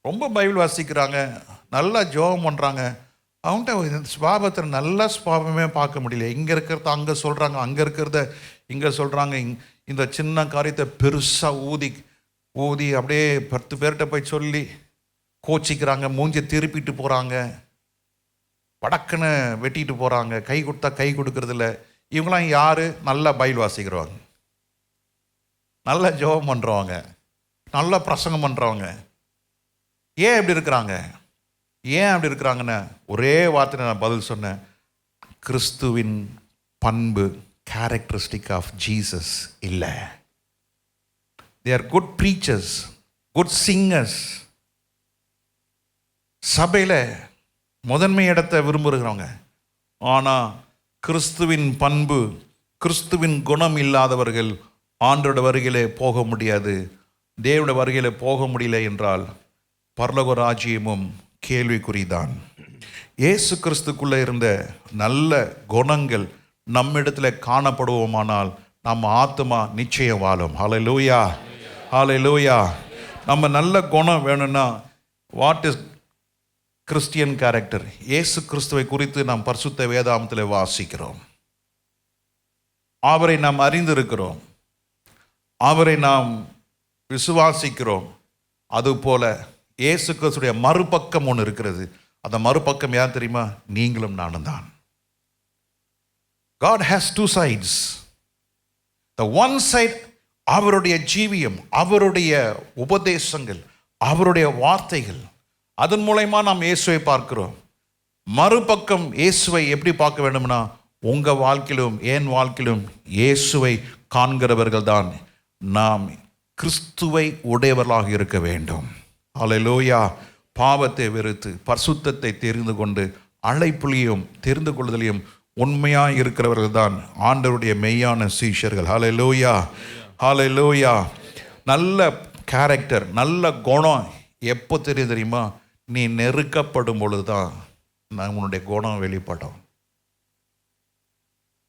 ரொம்ப பைபிள் வாசிக்கிறாங்க, நல்லா ஜோகம் பண்ணுறாங்க, அவங்கள்ட்ட சுபாவத்தில் நல்ல சுபாவமே பார்க்க முடியல. இங்கே இருக்கிறத அங்கே சொல்கிறாங்க, அங்கே இருக்கிறத இங்கே சொல்கிறாங்க. இந்த சின்ன காரியத்தை பெருசாக ஊதி அப்படியே 10 பேர்கிட்ட போய் சொல்லி கோச்சிக்கிறாங்க, மூஞ்சி திருப்பிட்டு போகிறாங்க, படக்குன்னு வெட்டிட்டு போகிறாங்க, கை கொடுத்தா கை கொடுக்கறதில்ல. இவங்களாம் யார்? நல்லா பைபிள் வாசிக்கிறவங்க, நல்லா ஜெபம் பண்ணுறவங்க, நல்லா பிரசங்கம் பண்ணுறவங்க. ஏன் இப்படி இருக்கிறாங்க? ஏன் அப்படி இருக்கிறாங்கன்னு ஒரே வார்த்தை நான் பதில் சொன்னேன். கிறிஸ்துவின் பண்பு, கேரக்டரிஸ்டிக் ஆஃப் ஜீசஸ் இல்லை. They are good preachers, good singers, சபையில் முதன்மை இடத்தை விரும்புகிறவங்க. ஆனால் கிறிஸ்துவின் பண்பு, கிறிஸ்துவின் குணம் இல்லாதவர்கள் ஆண்டோட வருகையிலே போக முடியாது. தேவனுடைய வருகையிலே போக முடியல என்றால் பரலோக ராஜ்யமும் கேள்விக்குறிதான். இயேசு கிறிஸ்துக்குள்ளே இருந்த நல்ல குணங்கள் நம்மிடத்தில் காணப்படுவோமானால் நம்ம ஆத்மா நிச்சயம் வாழும். ஹல்லேலூயா, ஹல்லேலூயா. நம்ம நல்ல குணம் வேணும்னா வாட் இஸ் கிறிஸ்டியன் கேரக்டர்? இயேசு கிறிஸ்துவை குறித்து நாம் பரிசுத்த வேதாகமத்தில் வாசிக்கிறோம். அவரை நாம் அறிந்திருக்கிறோம், அவரை நாம் விசுவாசிக்கிறோம். அதுபோல இயேசு கிறிஸ்துடைய மறுபக்கம் ஒன்று இருக்கிறது. அந்த மறுபக்கம் யார் தெரியுமா? நீங்களும் நானும் தான். God has two sides. The one side அவருடைய ஜீவியம், அவருடைய உபதேசங்கள், அவருடைய வார்த்தைகள், அதன் மூலமா நாம் இயேசுவை பார்க்கிறோம். மறுபக்கம் இயேசுவை எப்படி பார்க்க வேண்டும்னா, உங்கள் வாழ்க்கையிலும் என் வாழ்க்கையிலும் இயேசுவை காண்கிறவர்கள் தான் நாம் கிறிஸ்துவை உடையவர்களாக இருக்க வேண்டும். ஹல்லேலூயா. பாவத்தை வெறுத்து பரிசுத்தத்தை தெரிந்து கொண்டு அழைப்புலையும் தெரிந்து கொள்வதிலையும் உண்மையாக இருக்கிறவர்கள் தான் ஆண்டவருடைய மெய்யான சீஷர்கள். ஹல்லேலூயா, ஹல்லேலூயா. நல்ல கேரக்டர், நல்ல குணம் எப்போ தெரியுமா? நீ நெருக்கப்படும் பொழுது தான் உன்னுடைய குணம் வெளிப்படும்.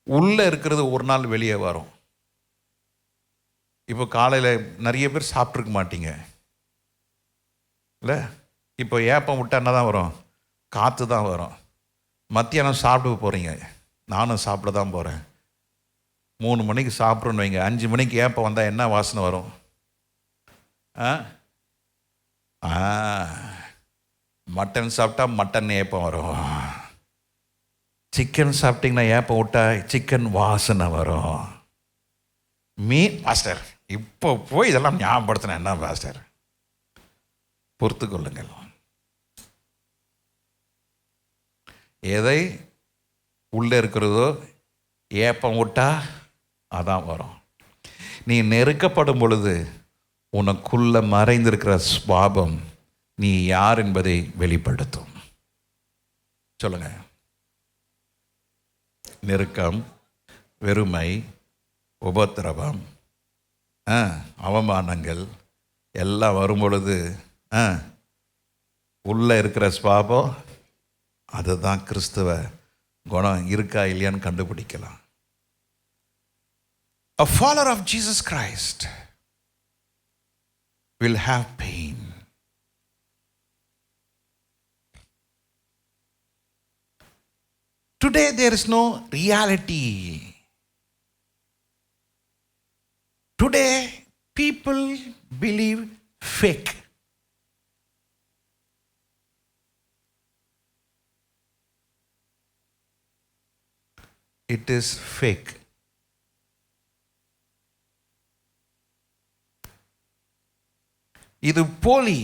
உள்ளே இருக்கிறது ஒரு நாள் வெளியே வரும். இப்போ காலையில் நிறைய பேர் சாப்பிட்ருக்க மாட்டீங்க இல்லை? இப்போ ஏப்பம் விட்டா என்ன தான் வரும்? காற்று தான் வரும். மத்தியானம் சாப்பிட போகிறீங்க, நானும் சாப்பிட தான் போகிறேன். 3 மணிக்கு சாப்பிட்றோன்னு வைங்க, 5 மணிக்கு ஏப்பம் வந்தால் என்ன வாசனை வரும்? மட்டன் சாப்பிட்டா மட்டன் ஏப்பம் வரும். சிக்கன் சாப்பிட்டீங்கன்னா ஏப்பம் விட்டா சிக்கன் வாசனை வரும். மீன் பாஸ்டர் இப்போ போய் இதெல்லாம் ஞாபகப்படுத்தின என்ன பாஸ்டர்? பொறுத்து கொள்ளுங்கள். எதை உள்ளே இருக்கிறதோ ஏப்பம் விட்டா அதான் வரும். நீ நெருக்கப்படும் பொழுது உனக்குள்ள மறைந்திருக்கிற சுபாவம் நீ யார் என்பதை வெளிப்படுத்தும். சொல்லுங்க. நெருக்கம், வெறுமை, உபத்திரவம், அவமானங்கள் எல்லாம் வரும் பொழுது உள்ள இருக்கிற சுபாவம் அதுதான் கிறிஸ்துவ குணம் இருக்கா இல்லையான்னு கண்டுபிடிக்கலாம். A follower of Jesus Christ will have pain. Today there is no reality. Today people believe fake. It is fake. இது போலி.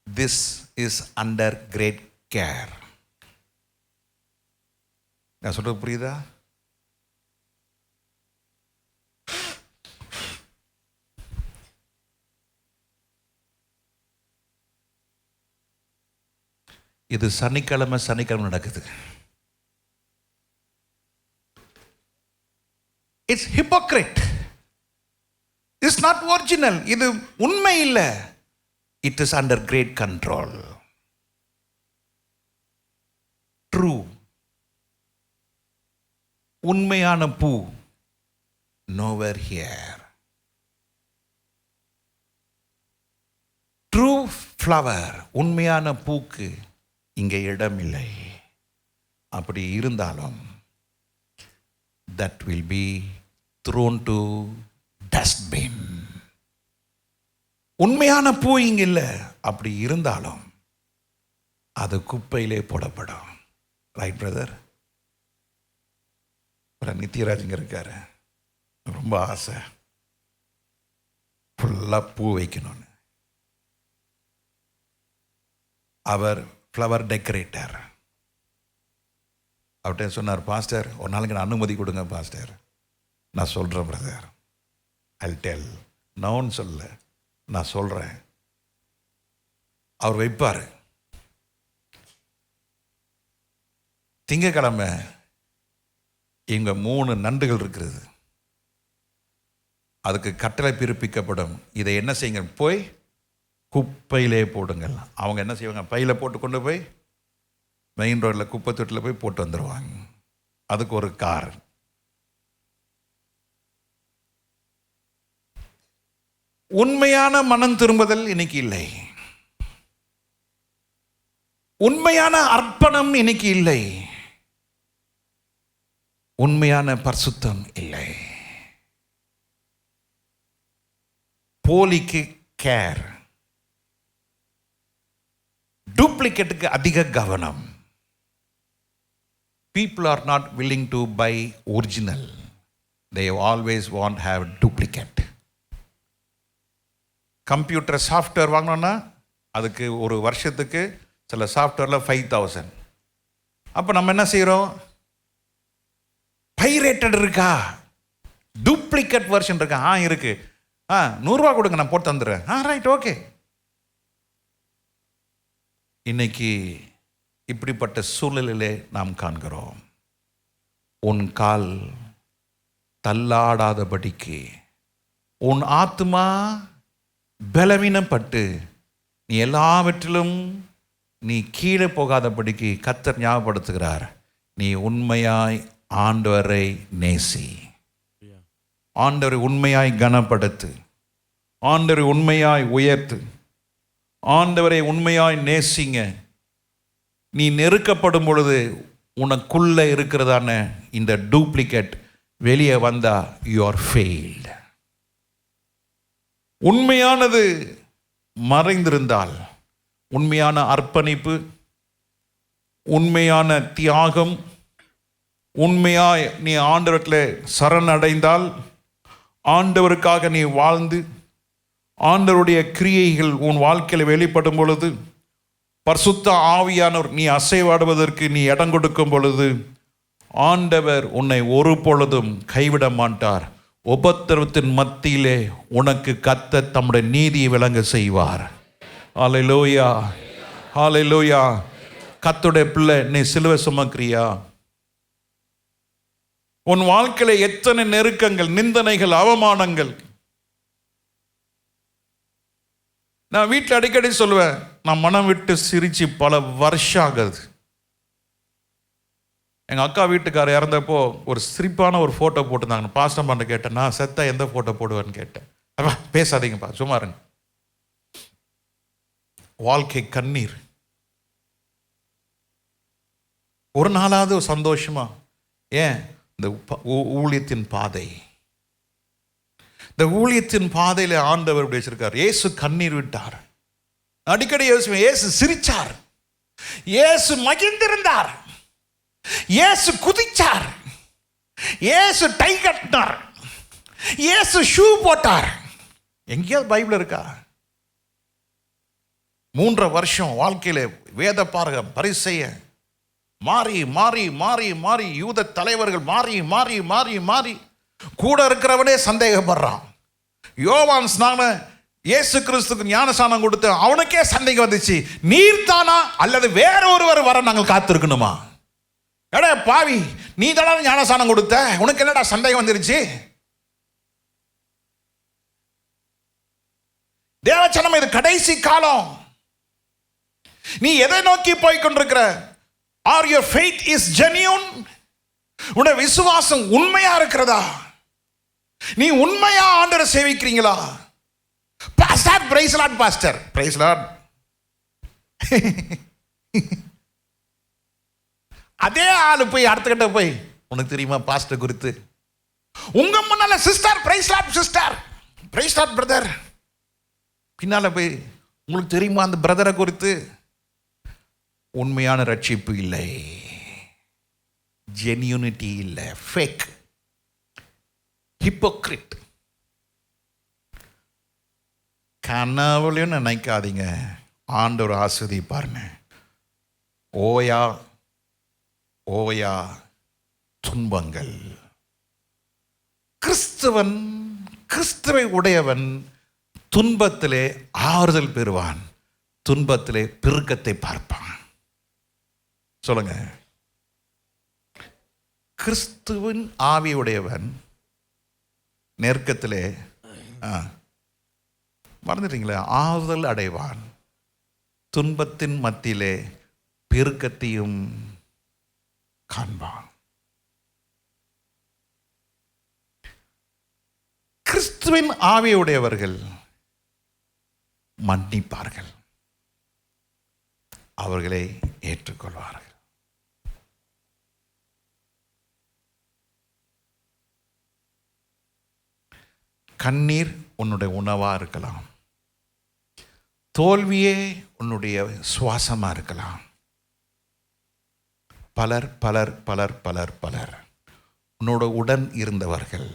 This is under great care. நான் சொல்றது புரியுதா? இது சனிக்கிழமை நடக்குது. It's hypocrite. It's not original. இது உண்மை இல்லை. It is under great control. True. உண்மையான பூ nowhere here. True flower, உண்மையான பூக்கு இங்கே இடம் இல்லை. அப்படி இருந்தாலும் that will be thrown to dustbin. உண்மையான பூ இங்க இல்லை. அப்படி இருந்தாலும் அது குப்பையிலே போடப்படும். Right brother? நித்யராஜ் இங்க இருக்காரு. ரொம்ப ஆசை ஃபுல்லாக பூ வைக்கணும்னு. அவர் ஃப்ளவர் டெக்கரேட்டர். அவர்கிட்ட சொன்னார், பாஸ்டர் ஒரு நாளைக்கு நான் அனுமதி கொடுங்க பாஸ்டர். நான் சொல்கிறேன் பிரதர், ஐ டெல். நான் சொல்ல, நான் சொல்கிறேன். அவர் வைப்பார். திங்கக்கிழமை இங்கே 3 நண்டுகள் இருக்கிறது. அதுக்கு கட்டளை பிறப்பிக்கப்படும். இதை என்ன செய்யுங்க, போய் குப்பையிலே போடுங்கள். அவங்க என்ன செய்வாங்க, பையில் போட்டு கொண்டு போய் மெயின் ரோட்டில் குப்பை தொட்டில் போய் போட்டு வந்துடுவாங்க. அதுக்கு ஒரு கார். உண்மையான மனம் திரும்புதல் இன்னைக்கு இல்லை. உண்மையான அர்ப்பணம் இன்னைக்கு இல்லை. உண்மையான பரிசுத்தம் இல்லை. போலிக்கு கேர், டூப்ளிகேட்டுக்கு அதிக கவனம். People are not willing to buy original. They always want to have duplicate. Computer software வாங்கினோன்னா அதுக்கு ஒரு வருஷத்துக்கு சில சாஃப்ட்வேரில் 5,000. அப்போ நம்ம என்ன செய்கிறோம், பைரேட்டட் இருக்கா, டூப்ளிகேட் வெர்ஷன் இருக்கா? இருக்கு. 100 ரூபா கொடுங்க, நான் போட்டு தந்துடுறேன். Right, okay. இன்னைக்கு இப்படிப்பட்ட சூழ்நிலையிலே நாம் காண்கிறோம். உன் கால் தள்ளாடாதபடிக்கு, உன் ஆத்மா பலவீனப்பட்டு நீ எல்லாவற்றிலும் நீ கீழே போகாதபடிக்கு கர்த்தர் ஞாபகப்படுத்துகிறார். நீ உண்மையாய் ஆண்டவரை நேசி, ஆண்டவரை உண்மையாய் கனப்படுத்து, ஆண்டவரை உண்மையாய் உயர்த்து, ஆண்டவரை உண்மையாய் நேசிங்க. நீ நெருக்கப்படும் பொழுது உனக்குள்ள இருக்கிறதான இந்த டூப்ளிகேட் வெளியே வந்தா யூ ஆர் ஃபெயில்டு. உண்மையானது மறைந்திருந்தால், உண்மையான அர்ப்பணிப்பு, உண்மையான தியாகம், உண்மையாய் நீ ஆண்டவரில் சரணடைந்தால், ஆண்டவருக்காக நீ வாழ்ந்து ஆண்டவருடைய கிரியைகள் உன் வாழ்க்கையில் வெளிப்படும் பொழுது, பரிசுத்த ஆவியானவர் நீ அசைவாடுவதற்கு நீ இடம் கொடுக்கும் பொழுது, ஆண்டவர் உன்னை ஒரு பொழுதும் கைவிட மாட்டார். உபத்திரவத்தின் மத்தியிலே உனக்கு கர்த்தர் தம்முடைய நீதியை விளங்க செய்வார். ஹல்லேலூயா, ஹல்லேலூயா. கர்த்தருடைய பிள்ளை, நீ சிலுவை சுமக்கிறியா? உன் வாழ்க்கையில எத்தனை நெருக்கங்கள், நிந்தனைகள், அவமானங்கள். நான் வீட்டில் அடிக்கடி சொல்லுவேன், நான் மனம் விட்டு சிரிச்சு பல வருஷம் ஆகுது. எங்கள் அக்கா வீட்டுக்காரர் இறந்தப்போ ஒரு சிரிப்பான ஒரு ஃபோட்டோ போட்டிருந்தாங்க. பாஸ்டம் பண்ண கேட்டேன், நான் செத்தா எந்த ஃபோட்டோ போடுவேன்னு கேட்டேன். அப்பா பேசாதீங்கப்பா, சும்மா இருங்க. வாழ்க்கை கண்ணீர். ஒரு நாளாவது சந்தோஷமா? ஏன்? இந்த ஊழியத்தின் பாதை, இந்த ஊழியத்தின் பாதையில ஆண்டவர் வச்சிருக்கார். இயேசு கண்ணீர் விட்டார். அடிக்கடி யோசிப்பேன், இயேசு சிரிச்சார், இயேசு மகிழ்ந்திருந்தார், இயேசு குதிச்சார், இயேசு டை கட்டினார், இயேசு ஷூ போட்டார். எங்கேயாவது பைபிள் இருக்கா? 3 வருஷம் வாழ்க்கையில வேத பாரகம் பரிசெய்ய மாறி மாறி மாறி மாறி யூத தலைவர்கள் மாறி மாறி மாறி மாறி கூட இருக்கிறவனே சந்தேகப்படுறான். யோவான் ஸ்நானம் இயேசு கிறிஸ்துக்கு ஞானஸ்நானம் கொடுத்து அவனுக்கே சந்தேகம் வந்துச்சு, நீர் தானா அல்லது வேற ஒருவர் வர நாங்கள் காத்திருக்கணுமா? எடா பாவி, நீ தானே ஞானஸ்நானம் கொடுத்த, உனக்கு என்னடா சந்தேகம் வந்துருச்சு? தேவச்சனம், இது கடைசி காலம். நீ எதை நோக்கி போய் கொண்டிருக்கிற? Are your faith is genuine? உன்னுடைய விசுவாசம் உண்மையா இருக்கிறதா? நீ உண்மையா ஆண்டவரை சேவிக்கிறீங்களா? Pastor, praise Lord pastor, praise Lord. அதே ஆளு போய் அடுத்த கிட்ட போய், உனக்கு தெரியுமா பாஸ்டர் குறித்து? உங்க முன்னால sister, praise Lord sister, praise Lord brother. பின்னால போய், உங்களுக்கு தெரியுமா அந்த பிரதரை குறித்து? உண்மையான ரட்சிப்பு இல்லை, ஜென்யூனிட்டி இல்லை, ஃபேக், ஹிப்போக்ரிட். கனவுலையும் நினைக்காதீங்க ஆண்டவர் ஆசீர்வதிப்பார்னு. ஓயா ஓயா துன்பங்கள். கிறிஸ்துவை உடையவன் துன்பத்திலே ஆறுதல் பெறுவான், துன்பத்திலே பெருக்கத்தை பார்ப்பான். சொல்லுங்க. கிறிஸ்துவின் ஆவியுடையவன் நெருக்கத்திலே மறந்துட்டீங்களே, ஆறுதல் அடைவான், துன்பத்தின் மத்தியிலே பெருக்கத்தையும் காண்பான். கிறிஸ்துவின் ஆவியுடையவர்கள் மன்னிப்பார்கள், அவர்களை ஏற்றுக்கொள்வார்கள். கண்ணீர் உன்னுடைய உணவா இருக்கலாம், தோல்வியே உன்னுடைய சுவாசமா இருக்கலாம். பலர் பலர் பலர் பலர் பலர் உன்னோட உடன் இருந்தவர்கள்.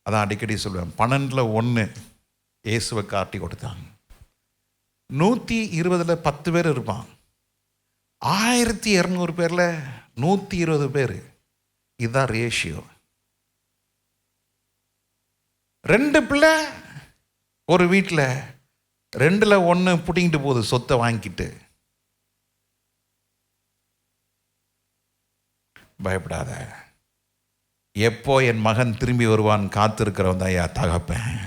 அதான் அடிக்கடி சொல்லுவேன், 12ல் 1 இயேசுவை காட்டி கொடுத்தாங்க. 120ல் 10 பேர் இருப்பான், 1200 பேரில் 120 பேர். இதுதான் ரேஷியோ. 2 பிள்ளை ஒரு வீட்டில், 2ல் 1 புடிங்கிட்டு போகுது சொத்தை வாங்கிட்டு. பயப்படாத, எப்போ என் மகன் திரும்பி வருவான் காத்திருக்கிறவன் தான் ஐயா தகப்பேன்.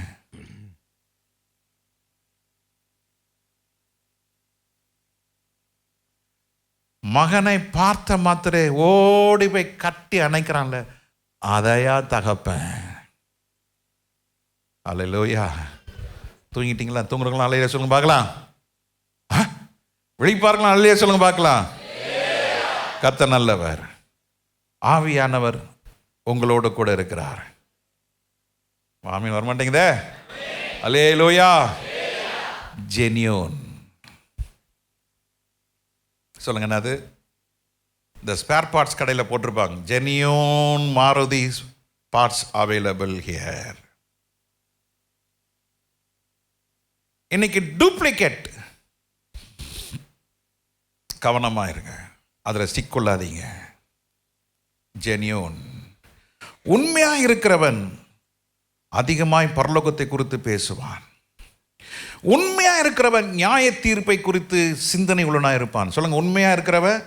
மகனை பார்த்த மாத்திரே ஓடி போய் கட்டி அணைக்கிறான்ல, அதையா தகப்பேன். அல்லேலூயா. தூங்கிட்டீங்களா? தூங்குறவங்களாம் அல்லையா சொல்லுங்க பார்க்கலாம். விழிப்பார்களாம் அல்லையா சொல்லுங்க பார்க்கலாம். கர்த்தர் நல்லவர். ஆவியானவர் உங்களோடு கூட இருக்கிறார். ஆமீன். வரமாட்டேங்குதே. அல்லேலூயா. ஜெனியூன் சொல்லுங்க. என்னது? இந்த ஸ்பேர் பார்ட்ஸ் கடையில் போட்டிருப்பாங்க, genuine Maruti parts available here. இன்னைக்கு டூப்ளிகேட், கவனமா இருங்க, அதில் சிக்கொள்ளாதீங்க. ஜெனியூன், உண்மையா இருக்கிறவன் அதிகமாய் பரலோகத்தை குறித்து பேசுவான். உண்மையா இருக்கிறவன் நியாய தீர்ப்பை குறித்து சிந்தனை உள்ளனா இருப்பான். சொல்லுங்க, உண்மையா இருக்கிறவன்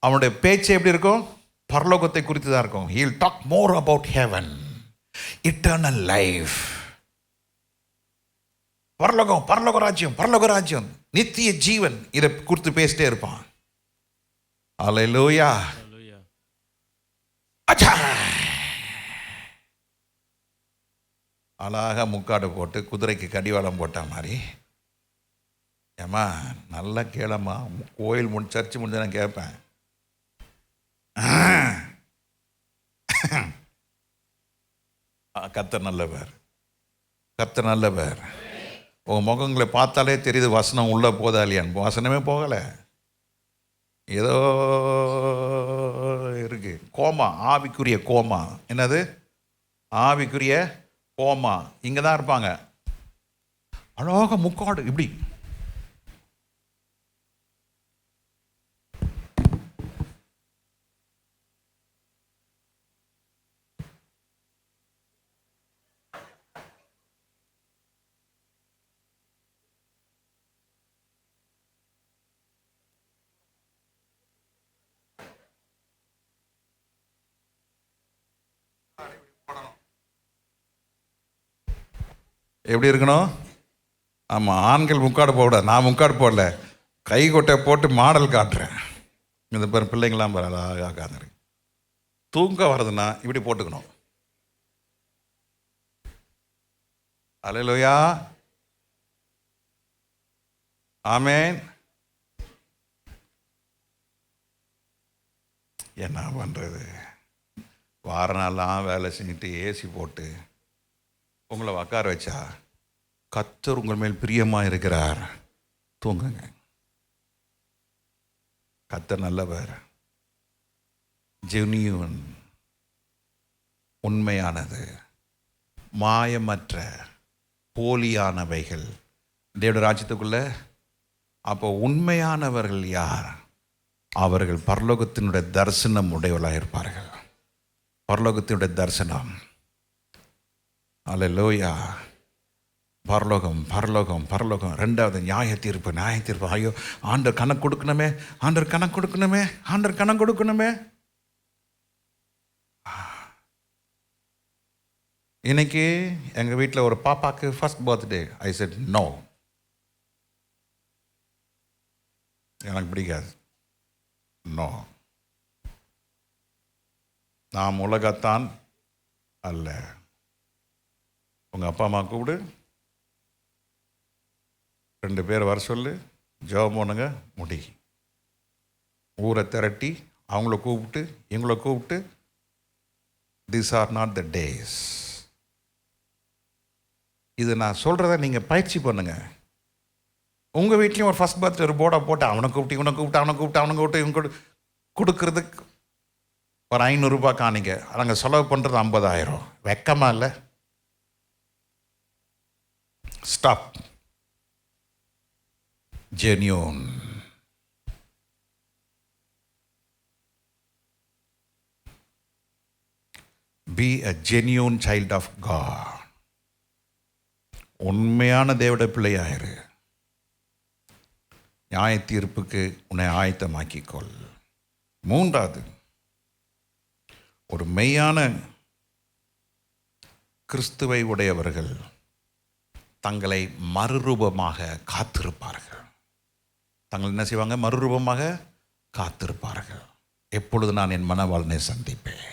அவனுடைய பேச்சு எப்படி இருக்கும்? பரலோகத்தை குறித்து தான் இருக்கும். He will talk more about heaven, eternal life. பரலோகம், பரலோக ராஜ்யம், பரலோக ராஜ்யம், நித்திய ஜீவன், இதை குறித்து பேசிட்டே இருப்பான். அல்லேலூயா. அச்சா, அழகாக முக்காடு போட்டு குதிரைக்கு கடிவாளம் போட்ட மாதிரி, ஏம்மா நல்லா கேளம்மா, கோயில் சர்ச்சு முடிஞ்ச நான் கேட்பேன். கர்த்தர் நல்லவர், கர்த்தர் நல்லவர். உங்கள் முகங்களை பார்த்தாலே தெரியுது வசனம் உள்ளே போதா இல்லையான்னு. வசனமே போகலை, ஏதோ இருக்கு. கோமா, ஆவிக்குரிய கோமா. என்னது? ஆவிக்குரிய கோமா. இங்கே தான் இருப்பாங்க. அழகாக முக்காடு இப்படி எப்படி இருக்கணும்? ஆமாம், ஆண்கள் முக்காடு போட, நான் முக்காடு போடல, கை கொட்டை போட்டு மாடல் காட்டுறேன். இந்த பேர் பிள்ளைங்களாம் அழகாக தூங்க வர்றதுன்னா இப்படி போட்டுக்கணும். அல்லேலூயா. ஆமேன். என்ன பண்ணுறது? வார நாளெலாம் வேலை செஞ்சுட்டு ஏசி போட்டு உங்களை உட்கார வச்சா கர்த்தர் உங்கள் மேல் பிரியமாக இருக்கிறார். தூங்குங்க. கர்த்தர் நல்லவர். ஜெனியூன், உண்மையானது, மாயமற்ற, போலியானவைகள் தேவனுடைய ராஜ்யத்துக்குள்ள. அப்போ உண்மையானவர்கள் யார்? அவர்கள் பரலோகத்தினுடைய தரிசனம் உடையவர்களாக இருப்பார்கள். பரலோகத்தினுடைய தரிசனம். அல்லேலூயா. பரலோகம், பரலோகம், பரலோகம். ரெண்டாவது நியாய தீர்ப்பு, நியாய தீர்ப்பு. ஐயோ, ஆண்டவர் கணக்கு கொடுக்கணுமே, ஆண்டவர் கணக்கு கொடுக்கணுமே, ஆண்டவர் கணக்கு கொடுக்கணுமே. இன்னைக்கு எங்கள் வீட்டில் ஒரு பாப்பாக்கு first birthday. I said no, எனக்கு பிடிக்காது. நோ, நாம் உலகத்தான் அல்ல. உங்கள் அப்பா அம்மா கூப்பிடு, 2 பேர் வர சொல்லு, ஜெபம் பண்ணுங்க, முடி. ஊரை திரட்டி அவங்கள கூப்பிட்டு எங்களை கூப்பிட்டு, these are not the days. இது நான் சொல்கிறத நீங்கள் பயிற்சி பண்ணுங்க. உங்கள் வீட்லேயும் ஒரு ஃபர்ஸ்ட் பர்த்டே ஒரு போர்டை போட்டு அவனை கூப்பிட்டு இவனை கூப்பிட்டு அவனை கூப்பிட்டு அவனை கூப்பிட்டு இவங்க கொடுக்கறதுக்கு ஒரு 500 ரூபாய் காணிங்க. நாங்கள் செலவு பண்ணுறது 50,000. வெக்கமா இல்லை? Stop. Genuine. Be a genuine child of God. உண்மையான தேவனுடைய பிள்ளையாயிரு. நியாய தீர்ப்புக்கு உன்னை ஆயத்தமாக்கிக்கொள். 3வது, ஒரு மெய்யான கிறிஸ்துவை உடையவர்கள் தங்களை மறுரூபமாக காத்திருப்பார்கள். தங்கள் என்ன செய்வாங்க? மறுரூபமாக காத்திருப்பார்கள். எப்பொழுது நான் என் மணவாளனை சந்திப்பேன்,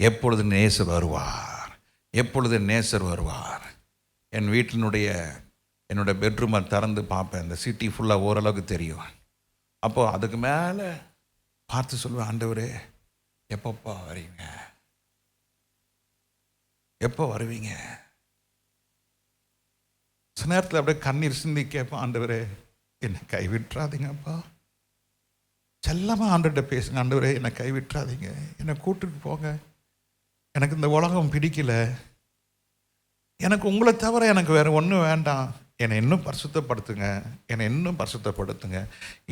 எப்பொழுது நேசர் வருவார், எப்பொழுது நேசர் வருவார். என் வீட்டினுடைய என்னோடய பெட்ரூமை திறந்து பார்ப்பேன், இந்த சிட்டி ஃபுல்லாக ஓரளவுக்கு தெரியும். அப்போது அதுக்கு மேலே பார்த்து சொல்லுவேன், ஆண்டவரே எப்பப்பா வருவீங்க, எப்போ வருவீங்க? சில நேரத்தில் அப்படியே கண்ணீர் சிந்தி கேட்பேன், ஆண்டவரே என்னை கைவிட்டுறாதீங்கப்பா, செல்லமாக ஆண்டவர்கிட்ட பேசுங்க, ஆண்டவரே என்னை கைவிட்டுறாதீங்க, என்னை கூட்டிட்டு போங்க, எனக்கு இந்த உலகம் பிடிக்கல, எனக்கு உங்களை தவிர எனக்கு வேறு ஒன்றும் வேண்டாம், என்னை இன்னும் பரிசுத்தப்படுத்துங்க, என்னை இன்னும் பரிசுத்தப்படுத்துங்க,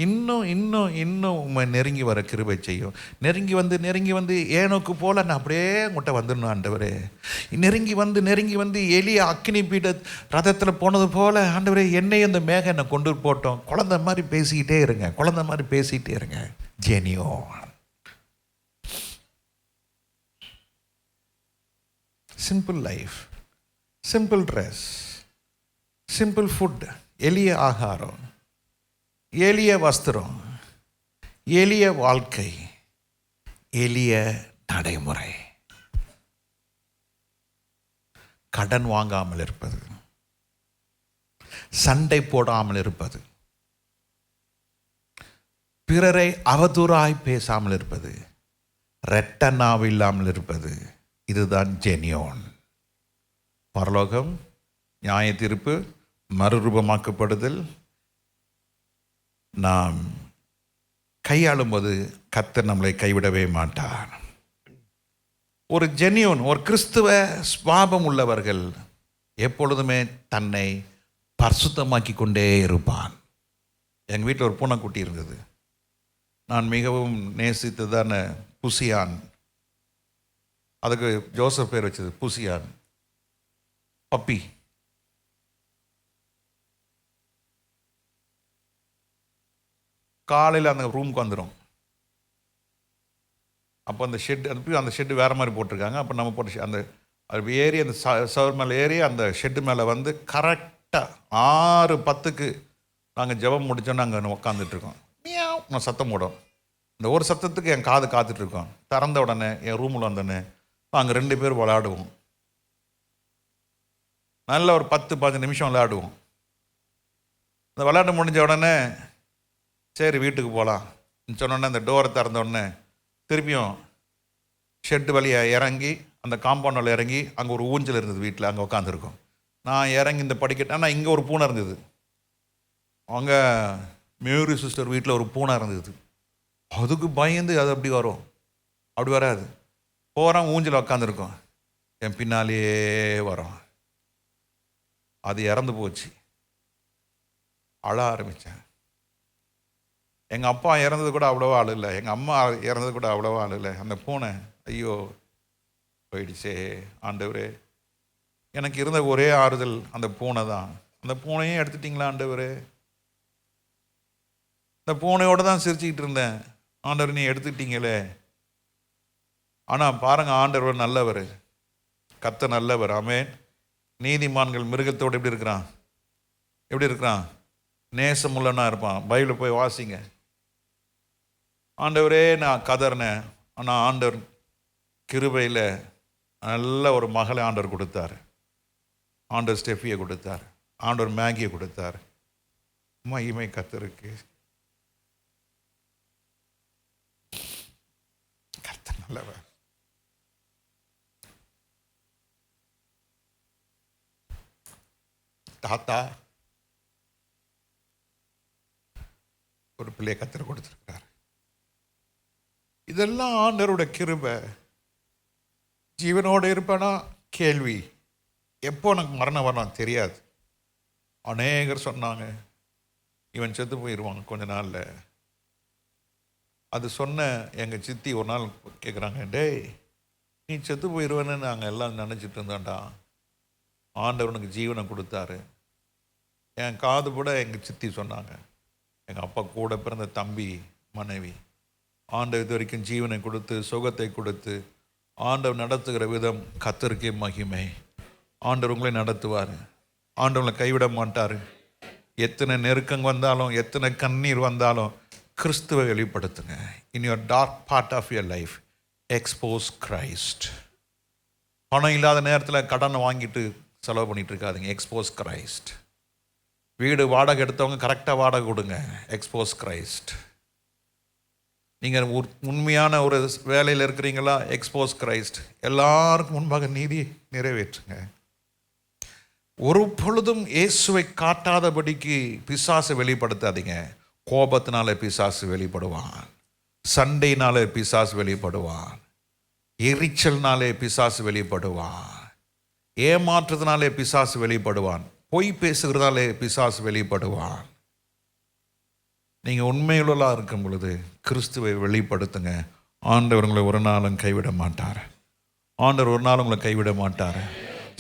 இன்னும் இன்னும் இன்னும் உண்மை நெருங்கி வர கிருபை செய்யும். நெருங்கி வந்து ஏனோக்கு போல் நான் அப்படியே உங்கள்கிட்ட வந்துடணும் ஆண்டவரே. நெருங்கி வந்து எலிய அக்கினி பீட ரதத்தில் போனது போல் ஆண்டவரே என்னை அந்த மேகம் என்னை கொண்டு போட்டோம். குழந்தை மாதிரி பேசிக்கிட்டே இருங்க. ஜெனியோ simple life, simple dress, simple food, எளிய ஆகாரம், எளிய வஸ்திரம், எளிய வாழ்க்கை, எளிய நடைமுறை. கடன் வாங்காமல் இருப்பது, சண்டை போடாமல் இருப்பது, பிறரை அவதூறாய் பேசாமல் இருப்பது, ரெட்ட நாவு இல்லாமல் இருப்பது, இதுதான் ஜெனியோன். பரலோகம், நியாய தீர்ப்பு, மறுரூபமாக்கப்படுதல், நாம் கையாளும் போது கர்த்தர் நம்மளை கைவிடவே மாட்டார். ஒரு ஜெனியூன், ஒரு கிறிஸ்துவ சுபாவம் உள்ளவர்கள் எப்பொழுதுமே தன்னை பரிசுத்தமாக்கி கொண்டே இருப்பான். எங்கள் வீட்டில் ஒரு பூனைக்குட்டி இருந்தது, நான் மிகவும் நேசித்ததான புசியான். அதுக்கு ஜோசப் பேர் வச்சது புசியான், பப்பி. காலையில் அந்த ரூமுக்கு வந்துடும். அப்போ அந்த ஷெட்டு வேறு மாதிரி போட்டிருக்காங்க. அப்போ நம்ம போட்டு அந்த அது ஏறி அந்த சவர் மேலே ஏறி அந்த ஷெட்டு மேலே வந்து கரெக்டாக 6:10 நாங்கள் ஜெபம் முடித்தோன்னு அங்கே உட்காந்துட்ருக்கோம். நான் சத்தம் போடும். இந்த ஒரு சத்தத்துக்கு என் காது காத்துட்ருக்கோம். திறந்த உடனே என் ரூமில் வந்தோடனே அங்கே 2 பேர் விளையாடுவோம். நல்ல ஒரு 10-15 நிமிஷம் விளையாடுவோம். இந்த விளையாட்டு முடிஞ்ச உடனே சரி வீட்டுக்கு போகலாம் சொன்னோடனே அந்த டோரை திறந்த உடனே திருப்பியும் ஷெட்டு வழியாக இறங்கி அந்த காம்பவுண்டில் இறங்கி அங்கே ஒரு ஊஞ்சல் இருந்தது வீட்டில், அங்கே உட்காந்துருக்கோம். நான் இறங்கி இந்த படிக்கட்டு, ஆனால் இங்கே ஒரு பூனை இருந்தது. அவங்க மேரி சிஸ்டர் வீட்டில் ஒரு பூனை இருந்தது. அதுக்கு பயந்து அது அப்படி வராது. போகிறோம், ஊஞ்சல் உட்காந்துருக்கோம், என் பின்னாலேயே வரோம். அது இறந்து போச்சு. அழ ஆரம்பித்தேன். எங்கள் அப்பா இறந்தது கூட அவ்வளோவா அழுல, எங்கள் அம்மா இறந்தது கூட அவ்வளோவா அழுல. அந்த பூனை ஐயோ போயிடுச்சே ஆண்டவரே. எனக்கு இருந்த ஒரே ஆறுதல் அந்த பூனை தான். அந்த பூனையும் எடுத்துட்டிங்களா ஆண்டவரே. இந்த பூனையோடு தான் சிரிச்சுக்கிட்டு இருந்தேன், ஆண்டவர் நீ எடுத்துக்கிட்டீங்களே. ஆனால் பாருங்கள், ஆண்டவர் நல்லவர், கர்த்தர் நல்லவர். ஆமென். நீதிமான்கள் மிருகத்தோடு எப்படி இருக்கிறான்? நேசமுள்ளனா இருப்பான். பைபிளை போய் வாசிங்க. ஆண்டவரே நான் கதறினேன், ஆனால் ஆண்டவர் கிருபையில் நல்ல ஒரு மகளை ஆண்டவர் கொடுத்தார். ஆண்டவர் ஸ்டெஃபியை கொடுத்தார், ஆண்டவர் மேகியை கொடுத்தார். மகிமை கர்த்தருக்கு. கர்த்தர் நல்லவர். தாத்தா ஒரு பிள்ளையை கர்த்தர் கொடுத்துருக்கிறார். இதெல்லாம் ஆண்டவருடைய கிருபை. ஜீவனோடு இருப்பேனா கேள்வி, எப்போ எனக்கு மரணம் வரணும் தெரியாது. அநேகர் சொன்னாங்க இவன் செத்து போயிடுவாங்க கொஞ்ச நாளில். அது சொன்ன எங்கள் சித்தி ஒரு நாள் கேட்குறாங்க, டேய் நீ செத்து போயிடுவேன்னு நாங்கள் எல்லாம் நினச்சிட்டு இருந்தோம்டா, ஆண்டவனுக்கு ஜீவனை கொடுத்தாரு. என் காது கூட எங்கள் சித்தி சொன்னாங்க, எங்கள் அப்பா கூட பிறந்த தம்பி மனைவி, ஆண்டவர் இது வரைக்கும் ஜீவனை கொடுத்து சுகத்தை கொடுத்து ஆண்டவர் நடத்துகிற விதம் கர்த்தருக்கே மகிமை. ஆண்டவர் உங்களை நடத்துவார், ஆண்டவங்களை கைவிட மாட்டார். எத்தனை நெருக்கங்க வந்தாலும், எத்தனை கண்ணீர் வந்தாலும் கிறிஸ்துவை வெளிப்படுத்துங்க. In your dark part of your life expose Christ. பணம் இல்லாத நேரத்தில் கடனை வாங்கிட்டு செலவு பண்ணிட்டு இருக்காதுங்க. Expose Christ. வீடு வாடகை எடுத்தவங்க கரெக்டாக வாடகை கொடுங்க. Expose Christ. நீங்கள் உண்மையான ஒரு வேலையில் இருக்கிறீங்களா? Expose Christ. எல்லாருக்கும் முன்பாக நீதியை நிறைவேற்றுங்க. ஒரு பொழுதும் இயேசுவை காட்டாதபடிக்கு பிசாசு வெளிப்படுத்தாதீங்க. கோபத்தினால பிசாசு வெளிப்படுவான், சண்டையினாலே பிசாசு வெளிப்படுவான், எரிச்சல்னாலே பிசாசு வெளிப்படுவான், ஏமாற்றுறதுனாலே பிசாசு வெளிப்படுவான், பொய் பேசுகிறதாலே பிசாசு வெளிப்படுவான். நீங்கள் உண்மையுள்ளலாம் இருக்கும் பொழுது கிறிஸ்துவை வெளிப்படுத்துங்க. ஆண்டவர் உங்களை ஒரு நாளும் கைவிட மாட்டார். ஆண்டவர் ஒரு நாள் உங்களை கைவிட மாட்டார்.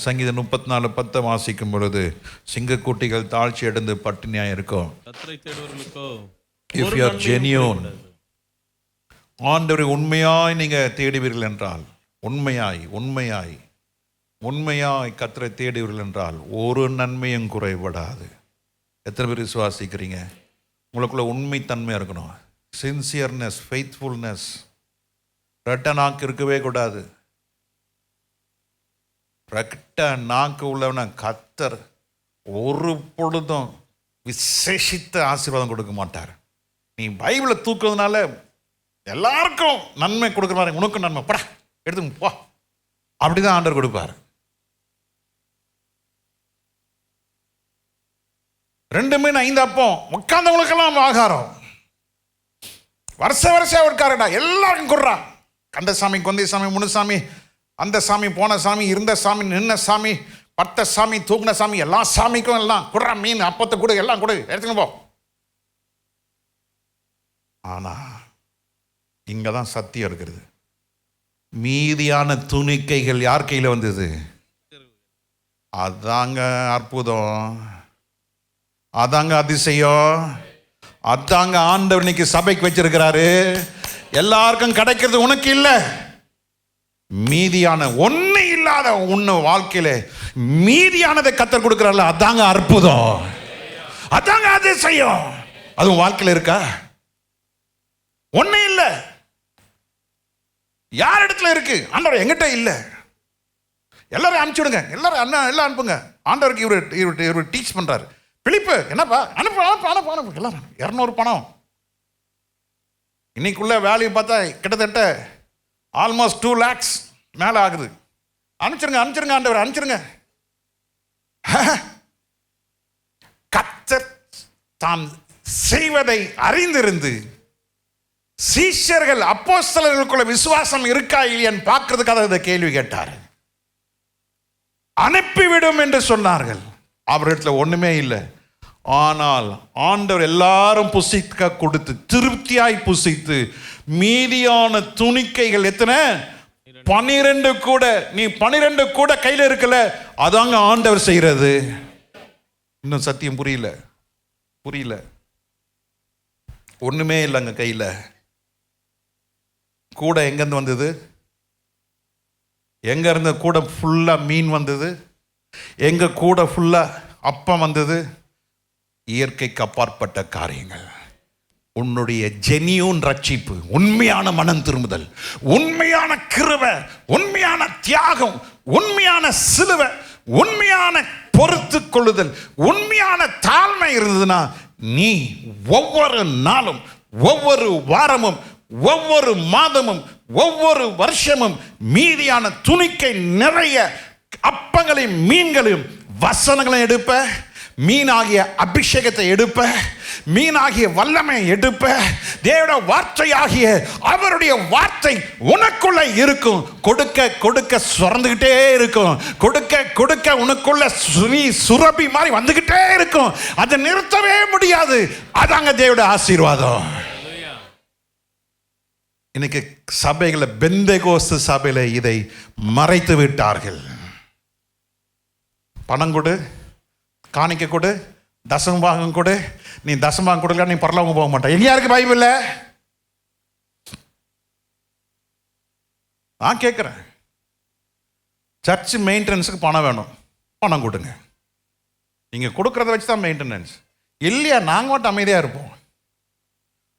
சங்கீதம் 34:10 வாசிக்கும் பொழுது, சிங்கக்குட்டிகள் தாழ்ச்சி அடைந்து பட்டினியாக இருக்கும். இஃப் யூ ஆர் ஜெனியூன், ஆண்டவரை உண்மையாய் நீங்கள் தேடுவீர்கள் என்றால், உண்மையாய் கர்த்தரை தேடுவீர்கள் என்றால் ஒரு நன்மையும் குறைபடாது. எத்தனை பேர் விசுவாசிக்கிறீங்க? உங்களுக்குள்ள உண்மைத்தன்மை இருக்கணும். சின்சியர்னஸ், ஃபெய்த்ஃபுல்னஸ். ரெட்ட நாக்கு இருக்கவே கூடாது. ரெட்ட நாக்கு உள்ளவன கர்த்தர் ஒரு பொழுதும் விசேஷித்த ஆசீர்வாதம் கொடுக்க மாட்டார். நீ பைபிளை தூக்குறதுனால எல்லாருக்கும் நன்மை கொடுக்குற மாதிரி உனக்கும் நன்மை படா எடுத்து போ, அப்படிதான் ஆண்டவர் கொடுப்பார். 2 மீன் 5 அப்பம் உட்கார்ந்தவங்களுக்கெல்லாம் ஆகாரம். வருஷ இருக்காருடா, எல்லாருக்கும் கொடுறா. கந்த சாமி, கொந்தை சாமி, முனுசாமி, அந்த சாமி, போன சாமி, இருந்த சாமி, நின்ன சாமி, பட்ட சாமி, தூக்குன சாமி, எல்லா சாமிக்கும் எல்லாம் கொடுறா. மீன் அப்பத்தை கொடு, எல்லாம் கொடு, எடுத்துன்னு போ. ஆனா இங்கதான் சத்தியம் இருக்கிறது. மீதியான துணிக்கைகள் யார் கையில் வந்தது? அதாங்க அற்புதம், அதாங்க அதிசயம், அதாங்க ஆண்டவர் இன்னைக்கு சபைக்கு வச்சிருக்கிறாரு. எல்லாருக்கும் கிடைக்கிறது உனக்கு இல்லை. மீதியான ஒண்ணு இல்லாத உன்ன வாழ்க்கையில மீதியானதை கர்த்தர் கொடுக்கிறார்ல, அதாங்க அற்புதம், அதாங்க அதிசயம். அதுவும் வாழ்க்கையில இருக்கா? ஒண்ணு இல்லை. யார் இடத்துல இருக்கு? ஆண்டவர் எங்கிட்ட இல்லை. எல்லாரும் அனுப்பிச்சுடுங்க, எல்லாரும் எல்லாம் அனுப்புங்க. ஆண்டவருக்கு இவரு டீச் பண்றாரு. பிலிப்பு, என்னப்பா அனுப்பு எல்லாரும் 200 பணம். இன்னைக்குள்ள வேல்யூ பார்த்தா கிட்டத்தட்ட ஆல்மோஸ்ட் 2 lakhs மேல ஆகுது. அனுப்பிச்சிருங்க ஆண்டவர், அனுப்பிச்சிருங்க. கர்த்தர் தான் செய்வதை அறிந்திருந்து சீஷர்கள் அப்போஸ்தலர்களுக்குள்ள விசுவாசம் இருக்கா இல்லையான்னு பார்க்கறதுக்காக இந்த கேள்வி கேட்டார். அனுப்பிவிடும் என்று சொன்னார்கள். அவரிடத்துல ஒண்ணுமே இல்லை. ஆனால் ஆண்டவர் எல்லாரும் புசிக்க கொடுத்து திருப்தியாய் புசித்து மீதியான துணிக்கைகள் எத்தனை? 12 கூட. நீ 12 கூட கையில இருக்கல, அதாங்க ஆண்டவர் செய்யறது. இன்னும் சத்தியம் புரியல. ஒண்ணுமே இல்லைங்க கையில. கூட எங்கிருந்து வந்தது? எங்க இருந்த கூட ஃபுல்லா மீன் வந்தது? எங்க கூட ஃபுல்லா அப்பம் வந்தது? இயற்கைக்கு அப்பாற்பட்ட காரியங்கள். உன்னுடைய ஜெனியூன் ரட்சிப்பு, உண்மையான மனம் திரும்புதல், உண்மையான கிருபை, உண்மையான தியாகம், உண்மையான சிலுவை, உண்மையான பொறுத்து கொள்ளுதல், உண்மையான தாழ்மை இருந்ததுன்னா நீ ஒவ்வொரு நாளும், ஒவ்வொரு வாரமும், ஒவ்வொரு மாதமும், ஒவ்வொரு வருஷமும் மீதியான துணிக்கை நிறைய அப்பங்களையும் மீன்களையும் வசனங்களையும் எடுப்ப, மீனாகிய அபிஷேகத்தை எடுப்ப, மீனாகிய வல்லமை எடுப்ப. தேவனுடைய வார்த்தையாகிய அவருடைய வார்த்தை உனக்குள்ள இருக்கும். கொடுக்க கொடுக்க சுரந்துகிட்டே இருக்கும். கொடுக்க கொடுக்க உனக்குள்ள சுரபி மாதிரி வந்துகிட்டே இருக்கும். அதை நிறுத்தவே முடியாது. அதாங்க தேவனுடைய ஆசீர்வாதம். இன்னைக்கு சபைகளை, பெந்தேகோஸ்து சபையில இதை மறைத்து விட்டார்கள். பணம் கொடு, காணிக்க கொடு, தசமபாகம் கொடு. நீ தசமபாகம் கொடுக்கல, நீ பரலோகம் போக மாட்ட. எங்கேயா இருக்கு பைபிள்ல? நான் கேட்கிறேன். சர்ச் மெயின்டெனன்ஸுக்கு பணம் வேணும், பணம் கொடுங்க. நீங்க கொடுக்கறத வச்சு தான் மெயின்டெனன்ஸ். இல்லையா நாங்க மட்டும் அமைதியா இருப்போம்.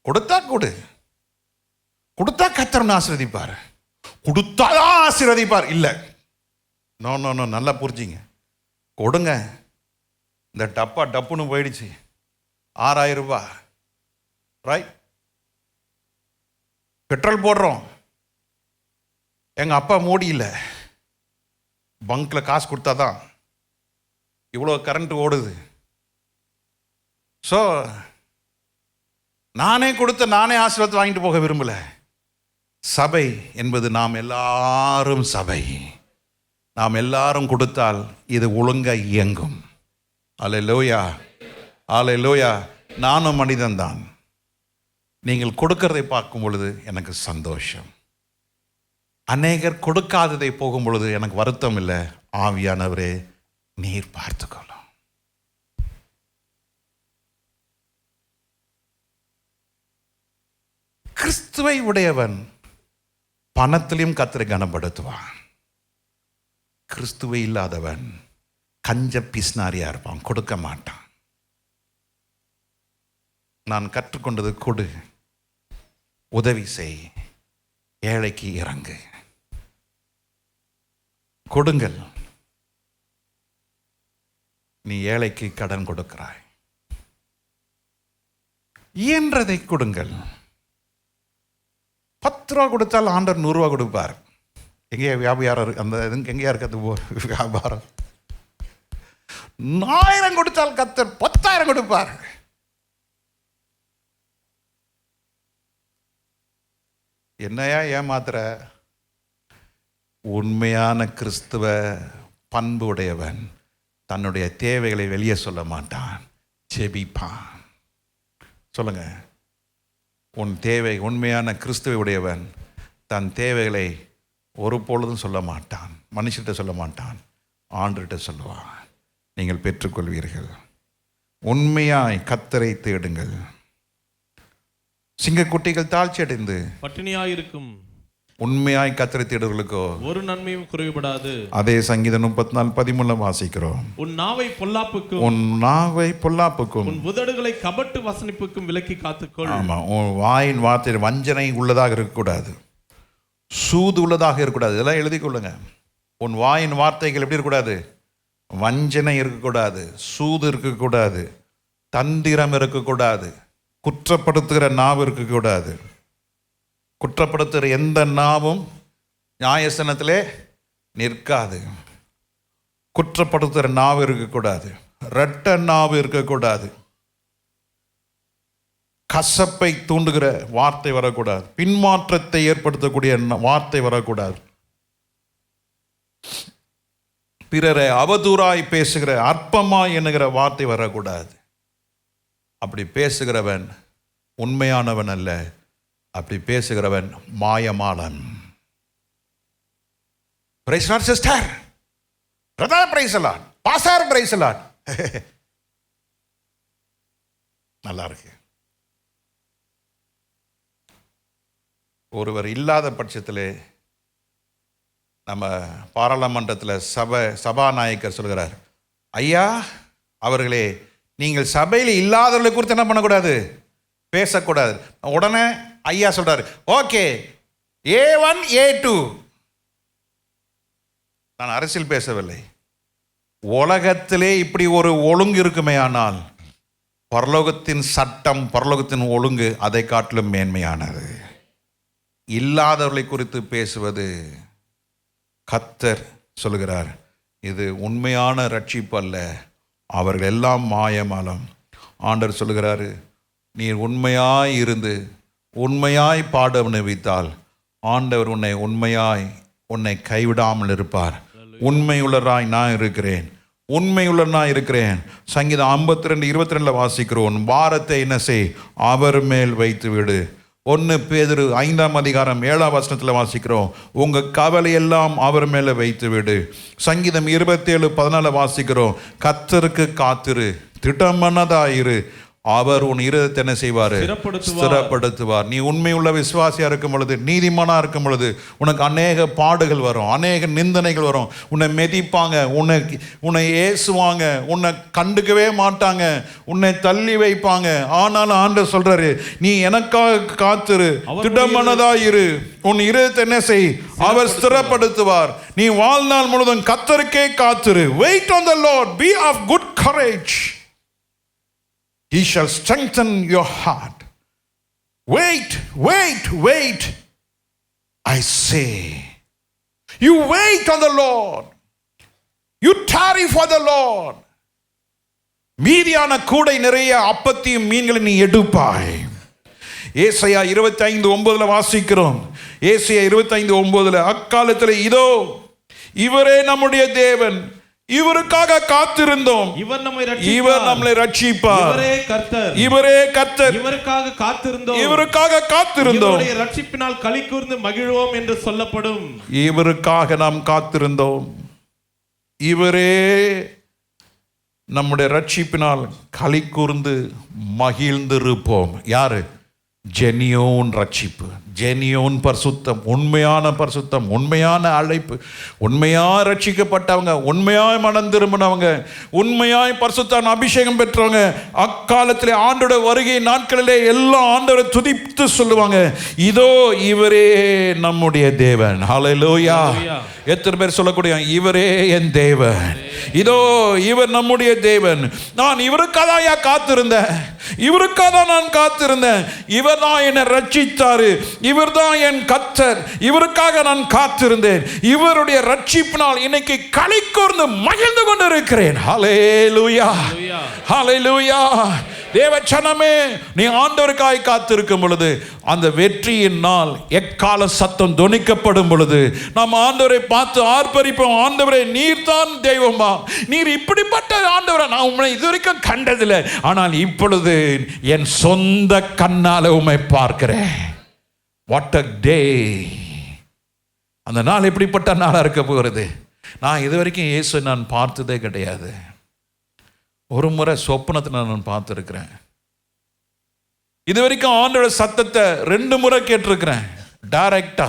கொடுத்தா கொடு, கொடுத்தா கர்த்தர் ஆசீர்வதிப்பார், கொடுத்தாதான் ஆசீர்வதிப்பார். இல்லை, நோ நோ நோ, நல்லா புரிஞ்சிங்க. கொடுங்க, இந்த டப்பா டப்புன்னு போயிடுச்சு. 6,000 ரூபாய். ரைட்? பெட்ரோல் போடுறோம். எங்கள் அப்பா மோடியில் பங்க்கில் காசு கொடுத்தா தான் இவ்வளோ கரண்ட் ஓடுது. ஸோ நானே கொடுத்து நானே ஆசீர்வாதத்தை வாங்கிட்டு போக விரும்பலை. சபை என்பது நாம் எல்லாரும் சபை. நாம் எல்லாரும் கொடுத்தால் இது ஒழுங்காக இயங்கும். அல்லேலூயா, அல்லேலூயா. நானும் மனிதன்தான். நீங்கள் கொடுக்கறதை பார்க்கும் பொழுது எனக்கு சந்தோஷம். அநேகர் கொடுக்காததை போகும் பொழுது எனக்கு வருத்தம் இல்லை. ஆவியானவரே நீர் பார்த்துக்கொள்ளும். கிறிஸ்துவை உடையவன் பணத்திலையும் கர்த்தரை கனப்படுத்துவான். கிறிஸ்துவை இல்லாதவன் கஞ்ச பிஸ்னாரியா இருப்பான், கொடுக்க மாட்டான். நான் கற்றுக்கொண்டது கொடு, உதவி செய், ஏழைக்கு இறங்கு, கொடுங்கள். நீ ஏழைக்கு கடன் கொடுக்கிறாய், இயன்றதை கொடுங்கள். 10 ரூபா கொடுத்தால் ஆண்டவர் 100 ரூபா கொடுப்பார். எங்கேயா வியாபாரம், அந்த எங்கேயா இருக்கிறது வியாபாரம்? 1000 கொடுத்தால் கர்த்தர் 10,000 கொடுப்பார். என்னையா ஏமாத்துற? உண்மையான கிறிஸ்துவ பண்பு உடையவன் தன்னுடைய தேவைகளை வெளியே சொல்ல மாட்டான், ஜெபிப்பான். சொல்லுங்க, உன் தேவை. உண்மையான கிறிஸ்துவை உடையவன் தன் தேவைகளை ஒரு பொழுதும் சொல்ல மாட்டான், மனுஷர்கிட்ட சொல்ல மாட்டான், ஆண்டவர்கிட்ட சொல்லுவான். நீங்கள் பெற்றுக்கொள்வீர்கள். உண்மையாய் கர்த்தரை தேடுங்கள். சிங்கக்குட்டிகள் தாழ்ச்சி அடைந்து பட்டினியாயிருக்கும் உண்மையாய் கர்த்தரை தேடுவர்களுக்கோ ஒரு நன்மையும் குறைபடாது. அதே சங்கீதம் 34:13 வாசிக்கிறோம். உன் நாவை பொல்லாப்புக்கும் உன் நாவை பொல்லாப்புக்கும் உன் உதடுகளை கபட்டு வசனிப்புக்கும் விலக்கி காத்துக்கொள். ஆமா, உன் வாயின் வார்த்தை வஞ்சனை உள்ளதாக இருக்கக்கூடாது, சூது உள்ளதாக இருக்கக்கூடாது. இதெல்லாம் எழுதி கொள்ளுங்க. உன் வாயின் வார்த்தைகள் எப்படி இருக்கக்கூடாது? வஞ்சனை இருக்கக்கூடாது, சூது இருக்கக்கூடாது, தந்திரம் இருக்கக்கூடாது, குற்றப்படுத்துகிற நாவு இருக்கக்கூடாது. குற்றப்படுத்துகிற எந்த நாவும் நியாயஸ்தானத்திலே நிற்காது. குற்றப்படுத்துகிற நாவு இருக்கக்கூடாது, இரட்ட நாவு இருக்கக்கூடாது, கசப்பை தூண்டுகிற வார்த்தை வரக்கூடாது, பின்மாற்றத்தை ஏற்படுத்தக்கூடிய வார்த்தை வரக்கூடாது, பிறரை அவதூறாய் பேசுகிற அற்பமாய் என்கிற வார்த்தை வரக்கூடாது. அப்படி பேசுகிறவன் உண்மையானவன் அல்ல. அப்படி பேசுகிறவன் மாயமாளன். Praise Lord sister, brother praise Lord, pastor praise Lord. நல்லா இருக்கு. ஒருவர் இல்லாத பட்சத்திலே நம்ம பாராளுமன்றத்தில் சபாநாயகர் சொல்கிறார், ஐயா அவர்களே, நீங்கள் சபையில் இல்லாதவர்களை குறித்து என்ன பண்ணக்கூடாது? பேசக்கூடாது. உடனே ஐயா சொல்றாரு, ஓகே, A1 A2. நான் அரசியல் பேசவில்லை. உலகத்திலே இப்படி ஒரு ஒழுங்கு இருக்குமே, ஆனால் பரலோகத்தின் சட்டம், பரலோகத்தின் ஒழுங்கு அதை காட்டிலும் மேன்மையானது. இல்லாதவர்களை குறித்து பேசுவது, கர்த்தர் சொல்கிறார், இது உண்மையான ரட்சிப்பு அல்ல, அவர்கள் எல்லாம் மாயமாலம். ஆண்டவர் சொல்கிறாரு, நீர் உண்மையாய் இருந்து உண்மையாய் பாட அனுபவித்தால் ஆண்டவர் உன்னை கைவிடாமல் இருப்பார். உண்மையுள்ளராய் நான் இருக்கிறேன், உண்மையுள்ளனாய் இருக்கிறேன். சங்கீதம் 52:22 வாசிக்கிறோம், பாரத்தை என்ன செய், அவர் மேல் வைத்து விடு. 1 பேதுரு 5:7 வாசிக்கிறோம், உங்க கவலையெல்லாம் அவர் மேல வைத்து விடு. சங்கீதம் 27:14 வாசிக்கிறோம், கர்த்தருக்கு காத்திரு, திட்டமனதாயிரு, அவர் உன் இருதயத்தை என்ன செய்வார்? ஸ்திரப்படுத்துவார். நீ உண்மையுள்ள விசுவாசியா இருக்கும் பொழுது, நீதிமானா இருக்கும் பொழுது உனக்கு அநேக பாடுகள் வரும், அநேக நிந்தனைகள் வரும். உன்னை மிதிப்பாங்க, உன்னை ஏசுவாங்க, உன்னை கண்டுக்கவே மாட்டாங்க, உன்னை தள்ளி வைப்பாங்க. ஆனாலும் ஆண்டவர் சொல்றாரு, நீ எனக்காக காத்திரு, திடமனதாயிரு, உன் இருதயத்தை என்ன செய், அவர் ஸ்திரப்படுத்துவார். நீ வாழ்நாள் முழுவதும் கர்த்தருக்கே காத்திரு. Wait on the Lord, be of good courage. He shall strengthen your heart. Wait, wait, wait. I say, you wait on the Lord. You tarry for the Lord. மீதியான கூடை நிறைய அப்பத்தையும் மீன்களை நீ எடுப்பாய். ஏசாயா 25:9 வாசிக்கிறோம். ஏசாயா 25:9, அக்காலத்தில் இதோ இவரே நம்முடைய தேவன், இவருக்காக காத்திருந்தோம், இவர் நம்மை ரட்சிப்பார், இவரே கர்த்தர், இவருக்காக காத்திருந்தோம், ரட்சிப்பினால் களி கூர்ந்து மகிழ்வோம் என்று சொல்லப்படும். இவருக்காக நாம் காத்திருந்தோம், இவரே நம்முடைய ரட்சிப்பினால் களி கூர்ந்து மகிழ்ந்திருப்போம். யாரு? ஜெனியோன் ரட்சிப்பு, ஜெனியோன் பரிசுத்தம், உண்மையான பரிசுத்தம், உண்மையான அழைப்பு, உண்மையாய் ரட்சிக்கப்பட்டவங்க, உண்மையாய் மனம் திரும்பினவங்க, உண்மையாய் பரிசுத்தான அபிஷேகம் பெற்றவங்க அக்காலத்திலே ஆண்டோட வருகை நாட்களிலே எல்லாம் ஆண்டவரை துதித்து சொல்லுவாங்க, இதோ இவரே நம்முடைய தேவன். ஹல்லேலூயா. எத்தனை பேர் சொல்லக்கூடிய இவரே என் தேவன், இதோ இவர் நம்முடைய தேவன். நான் இவருக்காக காத்திருந்தேன், இவருக்காக நான் காத்திருந்தேன், இவர் தான் என்னை ரட்சித்தாரு, இவர் தான் என் கர்த்தர், இவருக்காக நான் காத்திருந்தேன், இவருடைய ரட்சிப்பினால் இன்னைக்கு களி கூர்ந்து மகிழ்ந்து கொண்டிருக்கிறேன். ஹல்லேலூயா, ஹல்லேலூயா. தேவச்சனமே, நீ ஆண்டவருக்காய் காத்திருக்கும் பொழுது, அந்த வெற்றியின் நாள் எக்கால சத்தம் தொனிக்கப்படும் பொழுது நாம் ஆண்டவரை பார்த்து ஆர்ப்பரிப்போம், ஆண்டவரே நீர் தான் தெய்வமா, நீர் இப்படிப்பட்ட ஆண்டவரை நான் உண்மை இதுவரைக்கும் கண்டதில்லை, ஆனால் இப்பொழுது என் சொந்த கண்ணால உம்மை பார்க்கிறேன். வாட் அ டே! அந்த நாள் எப்படிப்பட்ட நாளா இருக்க போகிறது. நான் இதுவரைக்கும் இயேசு நான் பார்த்ததே கிடையாது. ஒரு முறை சொப்பனத்தில் நான் பார்த்துருக்கிறேன். இது வரைக்கும் ஆண்டோட சத்தத்தை 2 முறை கேட்டிருக்கிறேன் டைரக்டா.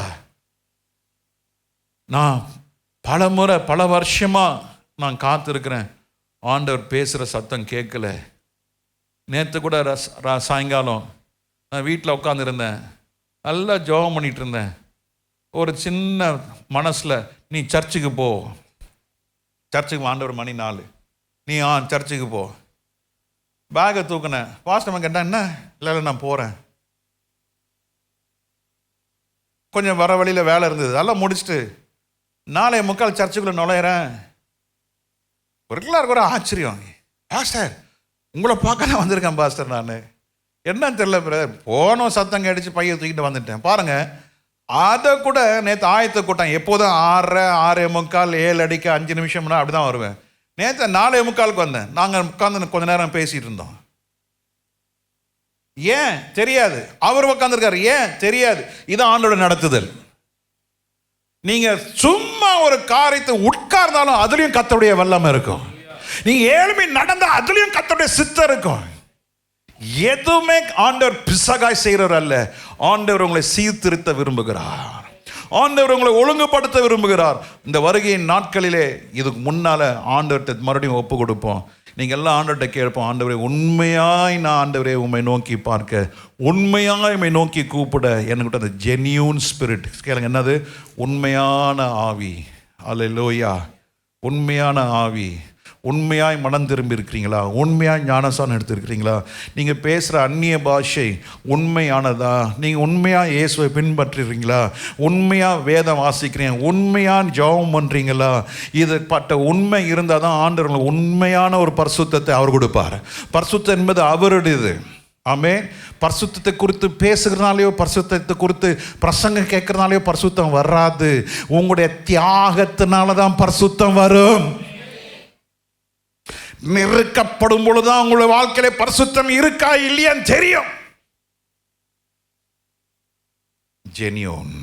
நான் பல முறை பல வருஷமா நான் காத்திருக்கிறேன், ஆண்டவர் பேசுகிற சத்தம் கேட்கல. நேற்று கூட சாயங்காலம் நான் வீட்டில் உட்காந்துருந்தேன், நல்லா ஜெபம் பண்ணிட்டு இருந்தேன். ஒரு சின்ன மனசில், நீ சர்ச்சுக்கு போ, சர்ச்சுக்கு ஆண்டவர் மணி 4, நீ சர்ச்சுக்கு போ. பேகை தூக்குனேன். பாஸ்டர் கேட்டேன், என்ன? இல்லை நான் போகிறேன். கொஞ்சம் வர வழியில் வேலை இருந்தது, அதெல்லாம் முடிச்சுட்டு 4:45 சர்ச்சுக்குள்ளே நுழையிறேன். எல்லாருக்கும் ஒரு ஆச்சரியம், பாஸ்டர் உங்களை பார்க்க தான் வந்திருக்கேன் பாஸ்டர். நான் என்னன்னு தெரியல பிரதர், போனோம் சத்தம் கடிச்சு பையை தூக்கிட்டு வந்துட்டேன். பாருங்கள், அதை கூட நேற்று ஆயத்தை கூட்டம் எப்போதும் 6:30, 6:45, 7 அடிக்க 5 நிமிஷம்னா அப்படி தான் வருவேன். நேற்று 4:45 வந்தேன். நாங்கள் உட்காந்து கொஞ்ச நேரம் பேசிகிட்டு இருந்தோம். ஏன் தெரியாது, அவர் உட்காந்துருக்காரு, ஏன் தெரியாது. இதான் ஆண்டோட நடத்துதல். நீங்க சும்மா ஒரு காரியத்தை உட்கார்ந்தாலும் அதுலயும் கர்த்தருடைய வல்லமை இருக்கும். நீங்க ஏழ்மை நடந்தா அதுலயும் கர்த்தருடைய சித்தம் இருக்கும். எதுவுமே ஆண்டவர் பிசகாய் செய்கிறவர் அல்ல. ஆண்டவர் உங்களை சீர்திருத்த விரும்புகிறார், ஆண்டவர் உங்களை ஒழுங்குபடுத்த விரும்புகிறார். இந்த வருகையின் நாட்களிலே இதுக்கு முன்னால ஆண்டவர்கிட்ட மறுபடியும் ஒப்பு கொடுப்போம். நீங்கள் எல்லாம் ஆண்டவர்கிட்ட கேட்போம், ஆண்டவரே உண்மையாய் நான் ஆண்டவரே உண்மை நோக்கி பார்க்க, உண்மையாய் உண்மை நோக்கி கூப்பிட எனக்கு அந்த ஜெனியூன் ஸ்பிரிட் கேளுங்க. என்னது? உண்மையான ஆவி. அல்லேலூயா. உண்மையான ஆவி. உண்மையாய் மனம் திரும்பி இருக்கிறீங்களா? உண்மையாய் ஞானசானம் எடுத்துருக்கிறீங்களா? நீங்கள் பேசுகிற அந்நிய பாஷை உண்மையானதா? நீங்கள் உண்மையாக இயேசுவை பின்பற்றுறீங்களா? உண்மையாக வேதம் வாசிக்கிறீங்க? உண்மையான ஜெபம் பண்ணுறீங்களா? இது பட்ட உண்மை இருந்தால் தான் ஆண்டவர் உண்மையான ஒரு பரிசுத்தத்தை அவர் கொடுப்பார். பரிசுத்தம் என்பது அவருடையது. ஆமென். பரிசுத்தத்தை குறித்து பேசுகிறதுனாலையோ, பரிசுத்தத்தை குறித்து பிரசங்கம் கேட்கறதுனாலையோ பரிசுத்தம் வராது. உங்களுடைய தியாகத்தினால தான் பரிசுத்தம் வரும். நெருக்கப்படும் பொழுதுதான் உங்களுடைய வாழ்க்கையில பரிசுத்தம் இருக்கா இல்லையான்னு தெரியும். ஜெனியோன்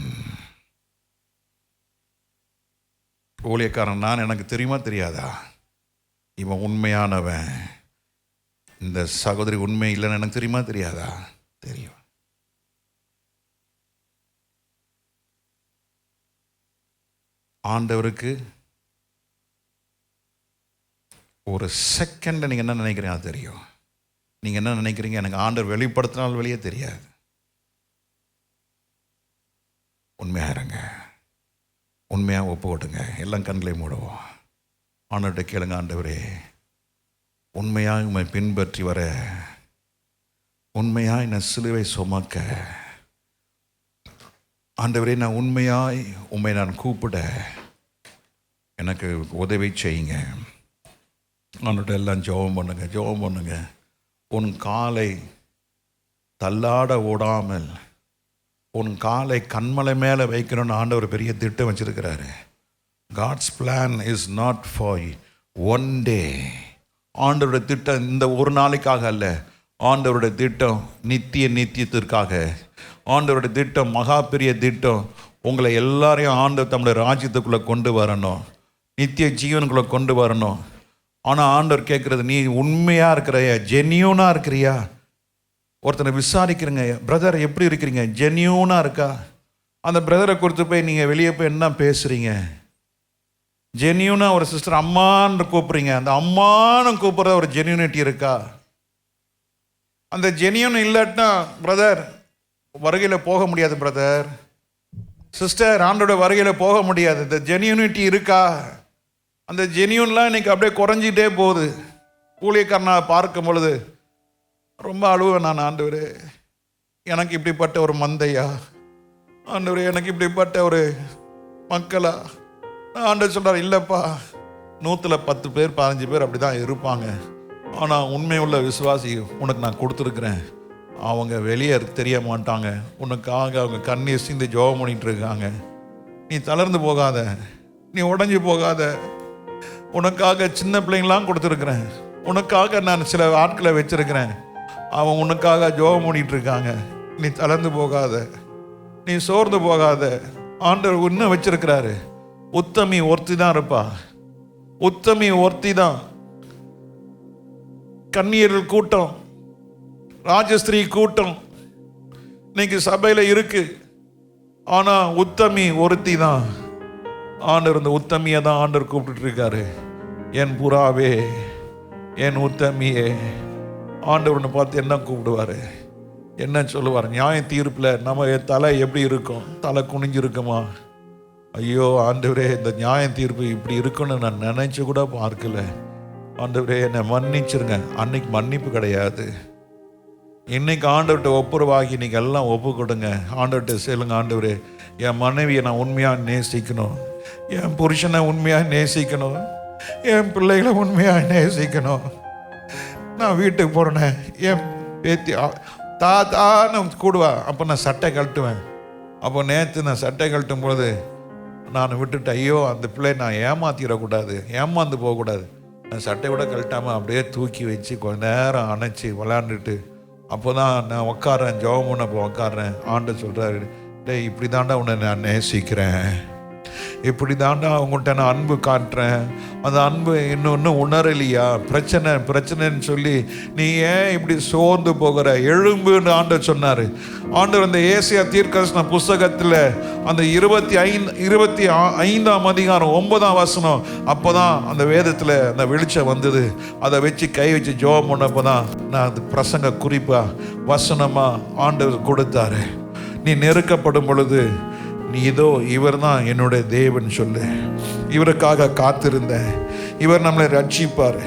ஊழியக்காரன் நான், எனக்கு தெரியுமா தெரியாதா? இவன் உண்மையானவன், இந்த சகோதரி உண்மை இல்லைன்னு எனக்கு தெரியுமா தெரியாதா? தெரியும். ஆண்டவருக்கு ஒரு செகண்ட் நீங்கள் என்ன நினைக்கிறீங்க அது தெரியும். நீங்கள் என்ன நினைக்கிறீங்க எனக்கு ஆண்டவர் வெளிப்படுத்தினால் வெளியே தெரியாது. உண்மையாக இருங்க, உண்மையாக ஒப்பு ஓட்டுங்க. எல்லாம் கண்களை மூடுவோம். ஆண்டவர்கிட்ட கேளுங்க, ஆண்டவரே உண்மையாய் உம்மை பின்பற்றி வர, உண்மையாய் நான் சிலுவை சுமக்க, ஆண்டவரே நான் உண்மையாய் உம்மை நான் கூப்பிட எனக்கு உதவி செய்யுங்க. ஆண்டவர்கிட்ட எல்லாம் ஜெபம் பண்ணுங்க. உன் காலை தள்ளாட ஓடாமல் உன் காலை கண்மலை மேலே வைக்கணும்னு ஆண்டவர் பெரிய திட்டம் வச்சிருக்கிறாரு. God's plan is not for one day. ஆண்டவருடைய திட்டம் இந்த ஒரு நாளைக்காக அல்ல. ஆண்டவருடைய திட்டம் நித்தியத்திற்காக. ஆண்டவருடைய திட்டம் மகா பெரிய திட்டம். உங்களை எல்லாரையும் ஆண்டவர் தம்முடைய ராஜ்யத்துக்குள்ளே கொண்டு வரணும், நித்திய ஜீவனுக்குள்ளே கொண்டு வரணும். ஆனால் ஆண்டவர் கேட்குறது, நீ உண்மையாக இருக்கிறியா, ஜென்யூனாக இருக்கிறியா? ஒருத்தனை விசாரிக்கிறீங்க, பிரதர் எப்படி இருக்கிறீங்க, ஜென்யூனாக இருக்கா? அந்த பிரதரை குறித்து போய் நீங்கள் வெளியே போய் என்ன பேசுகிறீங்க? ஜென்யூனாக ஒரு சிஸ்டர் அம்மான்னு கூப்பிட்றீங்க, அந்த அம்மான்னு கூப்பிட்ற ஒரு ஜென்யூனிட்டி இருக்கா? அந்த ஜென்யூன் இல்லாட்டினா பிரதர் வருகையில் போக முடியாது. பிரதர் சிஸ்டர் ஆண்டோட வருகையில் போக முடியாது. இந்த ஜென்யூனிட்டி இருக்கா? அந்த ஜென்யூன்லாம் இன்னைக்கு அப்படியே குறைஞ்சிட்டே போகுது. ஊழியக்காரனை பார்க்கும் பொழுது ரொம்ப அழுவேன் நான். ஆண்டவரே எனக்கு இப்படிப்பட்ட ஒரு மந்தையா, ஆண்டவரே எனக்கு இப்படிப்பட்ட ஒரு மக்களா? ஆண்டவர் சொல்கிறார், இல்லைப்பா 100 பேர் 15 பேர் அப்படி தான் இருப்பாங்க. ஆனால் உண்மை உள்ள விசுவாசி உனக்கு நான் கொடுத்துருக்குறேன். அவங்க வெளியே தெரிய மாட்டாங்க. உனக்காக அவங்க கண்ணீர் சிந்தி ஜெபம் பண்ணிட்டு இருக்காங்க. நீ தளர்ந்து போகாத, நீ உடஞ்சி போகாத. உனக்காக சின்ன பிள்ளைங்களாம் கொடுத்துருக்குறேன். உனக்காக நான் சில ஆட்களை வச்சிருக்கிறேன். அவன் உனக்காக ஜெபம் பண்ணிட்டு இருக்காங்க. நீ தளர்ந்து போகாத, நீ சோர்ந்து போகாத. ஆண்டவர் இன்னும் வச்சிருக்கிறாரு. உத்தமி ஒருத்தி தான் இருப்பா. உத்தமி ஒருத்தி தான். கன்னியர்கள் கூட்டம், ராஜஸ்திரீ கூட்டம் இன்னைக்கு சபையில் இருக்கு. ஆனால் உத்தமி ஒருத்தி தான். ஆண்டவர் இந்த உத்தமியை தான் ஆண்டவர் கூப்பிட்டு இருக்காரு. என் புறாவே, என் உத்தமியே. ஆண்டவர்னு பார்த்து என்ன கூப்பிடுவார், என்ன சொல்லுவார்? நியாய தீர்ப்பில் நம்ம தலை எப்படி இருக்கும்? தலை குனிஞ்சிருக்குமா? ஐயோ ஆண்டவரே, இந்த நியாய தீர்ப்பு இப்படி இருக்குன்னு நான் நினைச்சு கூட பார்க்கல. ஆண்டவரே என்னை மன்னிச்சிருங்க. அன்னைக்கு மன்னிப்பு கிடையாது. இன்னைக்கு ஆண்டவர்கிட்ட ஒப்புரவாகி இன்னைக்கு எல்லாம் ஒப்பு கொடுங்க. ஆண்டவர்கிட்ட சொல்லுங்க, ஆண்டவரே என் மனைவியை நான் உண்மையாக நேசிக்கணும், என் புருஷனை உண்மையாக நேசிக்கணும், என் பிள்ளைகளை உண்மையாக நேசிக்கணும். நான் வீட்டுக்கு போகிறேன், என் பேத்தி தாத்தான்னு கூடுவா, அப்போ நான் சட்டை கழட்டுவேன். அப்போ நேற்று நான் சட்டை கழட்டும் பொழுது நான் விட்டுட்டு, ஐயோ அந்த பிள்ளை நான் ஏமாத்திடக்கூடாது, ஏமாந்து போகக்கூடாது. நான் சட்டை கூட கழட்டாமல் அப்படியே தூக்கி வச்சு கொஞ்ச நேரம் அணைச்சி விளாண்டுட்டு அப்போ தான் நான் உட்காடுறேன். ஜெபம் பண்ண அப்போ உட்காடுறேன். ஆண்டவர் சொல்கிறாரு, டேய் இப்படி தாண்டா உன்னை நான் நேசிக்கிறேன், இப்படி தாண்டா அவங்கள்ட்ட நான் அன்பு காட்டுறேன். அந்த அன்பு இன்னும் உணரலையா? பிரச்சனைன்னு சொல்லி நீ ஏன் இப்படி சோர்ந்து போகிற? எழும்புன்னு ஆண்டவர் சொன்னார். ஆண்டவர் அந்த ஏசியா தீர்க்கதரிசன புஸ்தகத்தில் அந்த 25ஆம் அதிகாரம் 9ஆம் வசனம், அப்போ தான் அந்த வேதத்தில் அந்த வெளிச்சம் வந்தது. அதை வச்சு கை வச்சு ஜெபம் பண்ணப்போ தான் நான் அது பிரசங்க குறிப்பாக வசனமாக ஆண்டவர் கொடுத்தாரு. நீ நெருக்கப்படும் பொழுது நீ இதோ இவர் தான் என்னுடைய தேவன் சொல்லு. இவருக்காக காத்திருந்தேன், இவர் நம்மளை ரட்சிப்பார்,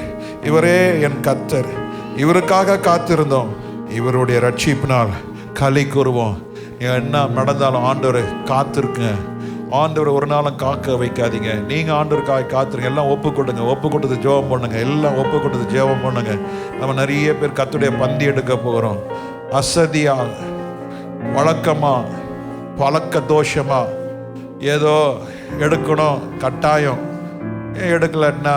இவரே என் கர்த்தர், இவருக்காக காத்திருந்தோம், இவருடைய ரட்சிப்பினால் களி கூறுவோம். என்ன நடந்தாலும் ஆண்டவரை காத்திருக்குங்க. ஆண்டவரை ஒரு நாளும் காக்க வைக்காதீங்க. நீங்கள் ஆண்டவருக்காக காத்துருங்க. எல்லாம் ஒப்பு கொடுத்து ஜெபம் பண்ணுங்க. எல்லாம் ஒப்பு கொடுத்து ஜெபம் பண்ணுங்க. நம்ம நிறைய பேர் கர்த்தருடைய பந்தி எடுக்க போகிறோம். அசதியாக, வழக்கமாக, பழக்க தோஷமா ஏதோ எடுக்கணும், கட்டாயம் எடுக்கலன்னா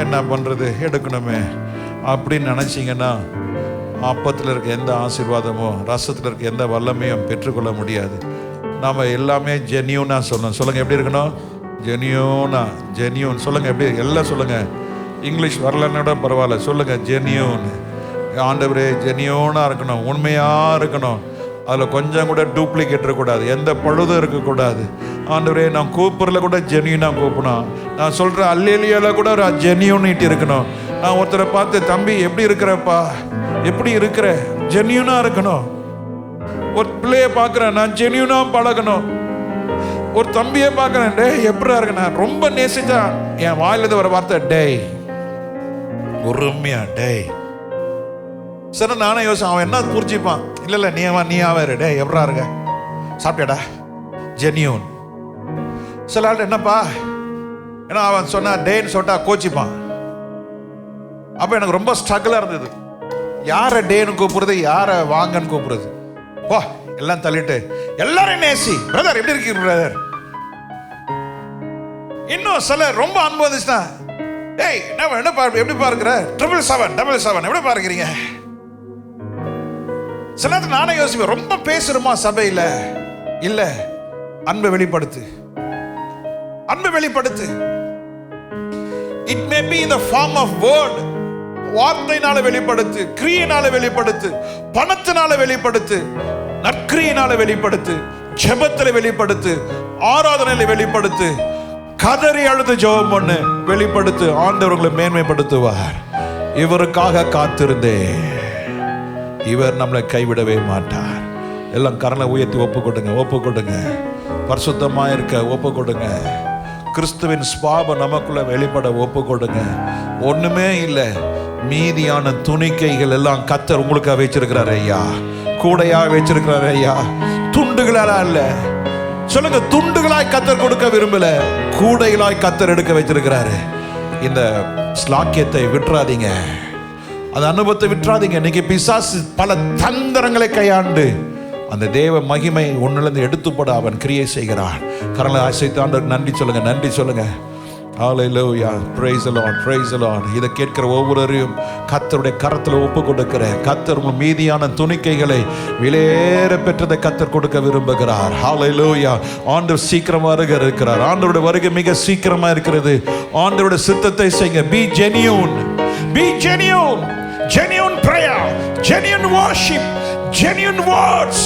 என்ன பண்ணுறது, எடுக்கணுமே அப்படின்னு நினச்சிங்கன்னா அப்பத்தில் இருக்க எந்த ஆசீர்வாதமோ ரசத்தில் இருக்க எந்த வல்லமையும் பெற்றுக்கொள்ள முடியாது. நம்ம எல்லாமே ஜென்யூனாக சொல்லணும். சொல்லுங்கள் எப்படி இருக்கணும்? ஜென்யூன் சொல்லுங்கள். எப்படி எல்லாம் சொல்லுங்கள். இங்கிலீஷ் வரலன்னா பரவாயில்ல, சொல்லுங்கள் ஜென்யூன். ஆண்டவரே ஜென்யூனாக இருக்கணும், உண்மையாக இருக்கணும். அதில் கொஞ்சம் கூட டூப்ளிகேட் இருக்கக்கூடாது, எந்த பழுதும் இருக்கக்கூடாது. ஆண்டவரே நான் கூப்பிட்றல கூட ஜென்யூனாக கூப்பிடணும். நான் சொல்கிற அல்லேலியாவில் கூட ஒரு ஜென்யூனிட்டி இருக்கணும். நான் ஒருத்தரை பார்த்து, தம்பி எப்படி இருக்கிறப்பா, எப்படி இருக்கிற, ஜென்யூனாக இருக்கணும். ஒரு பிள்ளைய பார்க்குறேன், நான் ஜென்யூனாக பழகணும். ஒரு தம்பியை பார்க்குறேன், டே எப்படா இருக்கு, நான் ரொம்ப நேசித்தா என் வாயிலிருந்து வர வார்த்தை டே. பொறுமையா டேய். சரி நானே யோசிச்சேன், அவன் என்ன புரிஞ்சுப்பான். இல்ல நீ ஆவாரு டே எப்படா இருக்க, சாப்பிட்டியாடா, ஜெனியூன். சில ஆள் என்னப்பா, ஏன்னா அவன் சொன்னா டேன்னு சொல்லிட்டா கோச்சிப்பான். அப்ப எனக்கு ரொம்ப ஸ்ட்ரகிளா இருந்தது, யார டேன்னு கூப்பிடுறது, யார வாங்கன்னு கூப்பிடுறது. போ எல்லாம் தள்ளிட்டு எல்லாரும் நேசி, பிரதர் எப்படி இருக்கீங்க பிரதர். இன்னும் சில ரொம்ப அன்பு வந்துச்சுன்னா, ஏய் என்ன பாரு, எப்படி பாருக்கிற, 777 எப்படி பாருக்கிறீங்க. சில நேரத்தில் நானே யோசிப்பேன், ரொம்ப பேசுறோமா சபையில, இல்ல அன்பை வெளிப்படுத்து, அன்பை வெளிப்படுத்து. It may be in the form of word, வார்த்தையினால வெளிப்படுத்து, கிரியையினால வெளிப்படுத்து, பணத்தினால வெளிப்படுத்து, நற்கிரியினால வெளிப்படுத்து, ஜெபத்தில வெளிப்படுத்து, ஆராதனையில வெளிப்படுத்து, கதறி அழுது ஜெபம் பண்ணு, வெளிப்படுத்து. ஆண்டவர் உங்களை மேன்மைப்படுத்துவார். இவருக்காக காத்திருந்தேன், இவர் நம்மளை கைவிடவே மாட்டார். எல்லாம் கரலை உயர்த்தி ஒப்பு கொடுங்க. பரிசுத்தமா இருக்க ஒப்பு கொடுங்க. கிறிஸ்துவின் ஸ்வாபம் நமக்குள்ள வெளிப்பட ஒப்பு கொடுங்க. ஒண்ணுமே இல்லை, மீதியான துணிக்கைகள் எல்லாம் கர்த்தர் உங்களுக்காக வச்சிருக்கிறார் ஐயா, கூடையா வச்சிருக்கிறார் ஐயா. துண்டுகளா இல்ல, சொல்லுங்க, துண்டுகளாய் கர்த்தர் கொடுக்க விரும்பல, கூடைகளாய் கர்த்தர் எடுக்க வச்சிருக்கிறாரு. இந்த ஸ்லாக்கியத்தை விட்டுறாதீங்க, அந்த அனுபவத்தை விட்டுறாதீங்க. இன்னைக்கு பிசாசு பல தந்திரங்களை கையாண்டு அந்த தேவ மகிமை ஒன்னிலிருந்து எடுத்துப்பட அவன் கிரியை செய்கிறான். கரங்களை அசைத்து ஆண்டவருக்கு நன்றி சொல்லுங்க. ஹல்லேலூயா, praise the Lord, praise the Lord. இதை கேட்கிற ஒவ்வொருவரையும் கர்த்தருடைய கரத்தில் ஒப்பு கொடுக்கிறேன். கர்த்தர் உங்கள் மீதியான துணிக்கைகளை விலையேற பெற்றதை கர்த்தர் கொடுக்க விரும்புகிறார். ஹல்லேலூயா. ஆண்டவர் சீக்கிரமா இருக்கிறார். ஆண்டவருடைய வருகை மிக சீக்கிரமா இருக்கிறது. ஆண்டவருடைய சித்தத்தை செய்யுங்க. Be genuine, be genuine, genuine prayer, genuine worship, genuine words,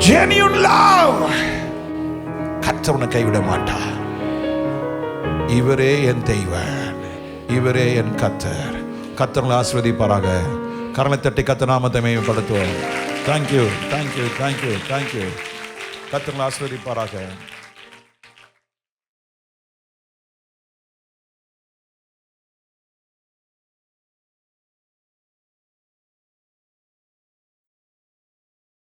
genuine love. கர்த்தர் உன்னை கைவிட மாட்டார். இவரே என் தெய்வன், இவரே என் கர்த்தர். கர்த்தர்களை ஆசீர்வதிப்பாராக. கரங்களை தட்டி கர்த்தர் நாமத்தை மேம்படுத்துவோம். தேங்க்யூ. கர்த்தர்களை ஆசீர்வதிப்பாராக.